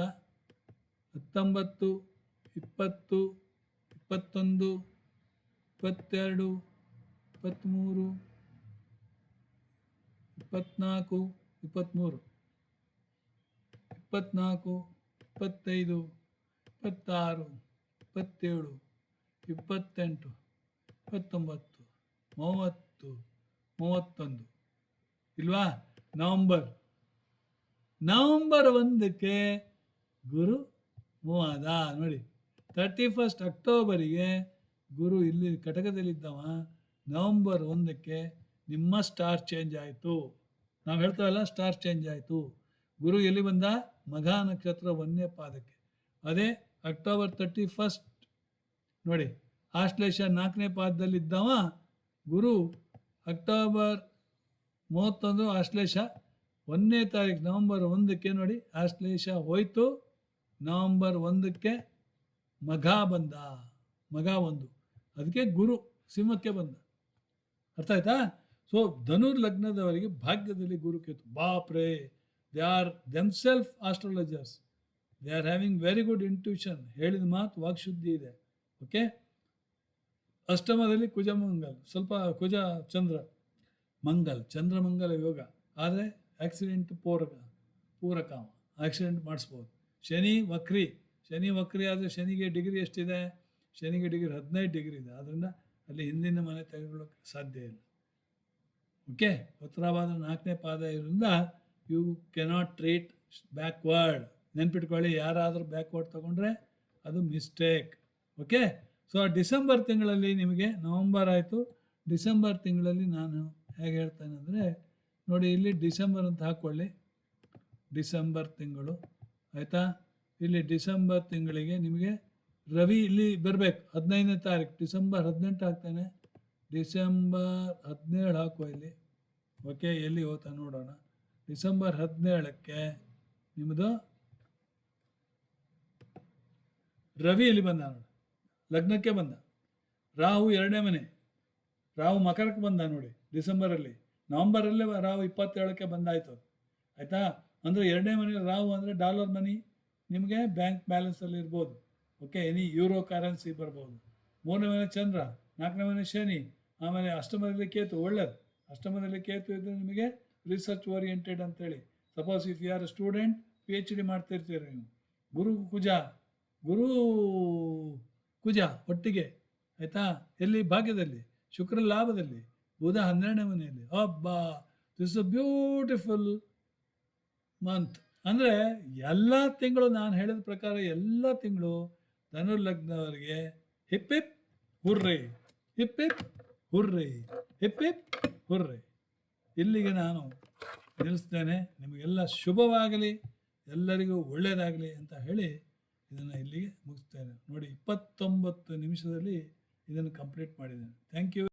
A: 19, 20, 21, 22, 23, 24, 23, 24, 25, 26, 27, 28, 29, 30, 31 ಇಲ್ವಾ? ನವಂಬರ್ 1ಕ್ಕೆ ಗುರು ಮೂವ್ ಆದ. ನೋಡಿ, 31st ಅಕ್ಟೋಬರಿಗೆ ಗುರು ಇಲ್ಲಿ ಕಟಕದಲ್ಲಿದ್ದವ. ನವಂಬರ್ 1ಕ್ಕೆ ನಿಮ್ಮ ಸ್ಟಾರ್ ಚೇಂಜ್ ಆಯಿತು. ನಾವು ಹೇಳ್ತೇವಲ್ಲ, ಸ್ಟಾರ್ ಚೇಂಜ್ ಆಯಿತು. ಗುರು ಎಲ್ಲಿ ಬಂದ? ಮಘ ನಕ್ಷತ್ರ 1ನೇ ಪಾದಕ್ಕೆ. ಅದೇ ಅಕ್ಟೋಬರ್ 31st ನೋಡಿ, ಆಶ್ಲೇಷ 4ನೇ ಪಾದದಲ್ಲಿದ್ದವ ಗುರು. ಅಕ್ಟೋಬರ್ 31 ಆಶ್ಲೇಷ 1ನೇ ತಾರೀಕು, ನವಂಬರ್ 1ಕ್ಕೆ ನೋಡಿ ಆಶ್ಲೇಷ ಹೋಯ್ತು. ನವಂಬರ್ 1ಕ್ಕೆ ಮಘ ಬಂದ. ಮಘ 1, ಅದಕ್ಕೆ ಗುರು ಸಿಂಹಕ್ಕೆ ಬಂದ. ಅರ್ಥ ಆಯ್ತಾ? ಸೊ ಧನುರ್ ಲಗ್ನದವರಿಗೆ ಭಾಗ್ಯದಲ್ಲಿ ಗುರು ಕೇತು. ಬಾಪ್ರೇ, they are themselves astrologers. They are having very good intuition. ಹೇಳಿದ ಮಾತು ವಾಕ್ಶುದ್ಧಿ ಇದೆ. ಓಕೆ, ಅಷ್ಟಮದಲ್ಲಿ ಕುಜಮಂಗಲ್, ಸ್ವಲ್ಪ ಕುಜ ಚಂದ್ರ ಮಂಗಲ್, ಚಂದ್ರಮಂಗಲ ಯೋಗ. ಆದರೆ ಆಕ್ಸಿಡೆಂಟ್ ಪೂರಕ, ಆಕ್ಸಿಡೆಂಟ್ ಮಾಡಿಸ್ಬೋದು. ಶನಿ ವಕ್ರಿ ಆದರೆ ಶನಿಗೆ ಡಿಗ್ರಿ ಎಷ್ಟಿದೆ? ಶನಿಗೆ ಡಿಗ್ರಿ 15 ಡಿಗ್ರಿ ಇದೆ. ಆದ್ದರಿಂದ ಅಲ್ಲಿ ಹಿಂದಿನ ಮನೆ ತೆಗೆದುಕೊಳ್ಳೋಕ್ಕೆ ಸಾಧ್ಯ ಇಲ್ಲ. ಓಕೆ, ಉತ್ತರಾಭಾದ್ರ 4ನೇ ಪಾದ ಇರೋದ್ರಿಂದ ಯು ಕೆನಾಟ್ ಟ್ರೀಟ್ ಬ್ಯಾಕ್ವರ್ಡ್. ನೆನ್ಪಿಟ್ಕೊಳ್ಳಿ, ಯಾರಾದರೂ ಬ್ಯಾಕ್ವರ್ಡ್ ತೊಗೊಂಡ್ರೆ ಅದು ಮಿಸ್ಟೇಕ್. ಓಕೆ, ಸೊ ಡಿಸೆಂಬರ್ ತಿಂಗಳಲ್ಲಿ ನಿಮಗೆ ನವಂಬರ್ ಆಯಿತು. ಡಿಸೆಂಬರ್ ತಿಂಗಳಲ್ಲಿ ನಾನು ಹೇಗೆ ಹೇಳ್ತೇನೆ ಅಂದರೆ, ನೋಡಿ ಇಲ್ಲಿ ಡಿಸೆಂಬರ್ ಅಂತ ಹಾಕ್ಕೊಳ್ಳಿ. ಡಿಸೆಂಬರ್ ತಿಂಗಳು ಆಯಿತಾ? ಇಲ್ಲಿ ಡಿಸೆಂಬರ್ ತಿಂಗಳಿಗೆ ನಿಮಗೆ ರವಿ ಇಲ್ಲಿ ಬರಬೇಕು. 15ನೇ ತಾರೀಕು, ಡಿಸೆಂಬರ್ 18 ಹಾಕ್ತೇನೆ. ಡಿಸೆಂಬರ್ 17 ಹಾಕುವ ಇಲ್ಲಿ. ಓಕೆ, ಎಲ್ಲಿ ಹೋಗ್ತಾ ನೋಡೋಣ. ಡಿಸೆಂಬರ್ 17ಕ್ಕೆ ನಿಮ್ಮದು ರವಿ ಇಲ್ಲಿ ಬಂದ ನೋಡಿ, ಲಗ್ನಕ್ಕೆ ಬಂದ. ರಾಹು 2ನೇ ಮನೆ, ರಾಹು ಮಕರಕ್ಕೆ ಬಂದ ನೋಡಿ ಡಿಸೆಂಬರಲ್ಲಿ. ನವಂಬರಲ್ಲೇ ರಾಹು 27ಕ್ಕೆ ಬಂದಾಯಿತು. ಆಯಿತಾ? ಅಂದರೆ 2ನೇ ಮನೆ ರಾಹು ಅಂದರೆ ಡಾಲರ್ ಮನಿ, ನಿಮಗೆ ಬ್ಯಾಂಕ್ ಬ್ಯಾಲೆನ್ಸಲ್ಲಿ ಇರ್ಬೋದು. ಓಕೆ, ಎನಿ ಯೂರೋ ಕರೆನ್ಸಿ ಬರ್ಬೋದು. 3ನೇ ಮನೆ ಚಂದ್ರ, 4ನೇ ಮನೆ ಶನಿ, ಆಮೇಲೆ ಅಷ್ಟಮದಲ್ಲಿ ಕೇತು. ಒಳ್ಳೆಯದು, ಅಷ್ಟಮದಲ್ಲಿ ಕೇತು ಇದ್ದರೆ ನಿಮಗೆ ರಿಸರ್ಚ್ ಓರಿಯೆಂಟೆಡ್ ಅಂತೇಳಿ. Suppose if you are student, PhD ಮಾಡ್ತಿರ್ತೀರಿ ನೀವು. ಗುರು ಕುಜ ಒಟ್ಟಿಗೆ, ಆಯಿತಾ? ಎಲ್ಲಿ? ಭಾಗ್ಯದಲ್ಲಿ. ಶುಕ್ರ ಲಾಭದಲ್ಲಿ, ಬುಧ 12ನೇ ಮನೆಯಲ್ಲಿ. ಅಬ್ಬಾ, this is a beautiful month. ಅಂದರೆ ಎಲ್ಲ ತಿಂಗಳು, ನಾನು ಹೇಳಿದ ಪ್ರಕಾರ ಎಲ್ಲ ತಿಂಗಳು ಧನುರ್ ಲಗ್ನವರಿಗೆ hip hip hurray, hip hip hurray, hip hip hurray. ಇಲ್ಲಿಗೆ ನಾನು ನಿಲ್ಲಿಸ್ತೇನೆ. ನಿಮಗೆಲ್ಲ ಶುಭವಾಗಲಿ, ಎಲ್ಲರಿಗೂ ಒಳ್ಳೆಯದಾಗಲಿ ಅಂತ ಹೇಳಿ ಇದನ್ನು ಇಲ್ಲಿಗೆ ಮುಗಿಸ್ತೇನೆ. ನೋಡಿ, 29 ನಿಮಿಷದಲ್ಲಿ ಇದನ್ನು ಕಂಪ್ಲೀಟ್ ಮಾಡಿದ್ದೇನೆ. Thank you.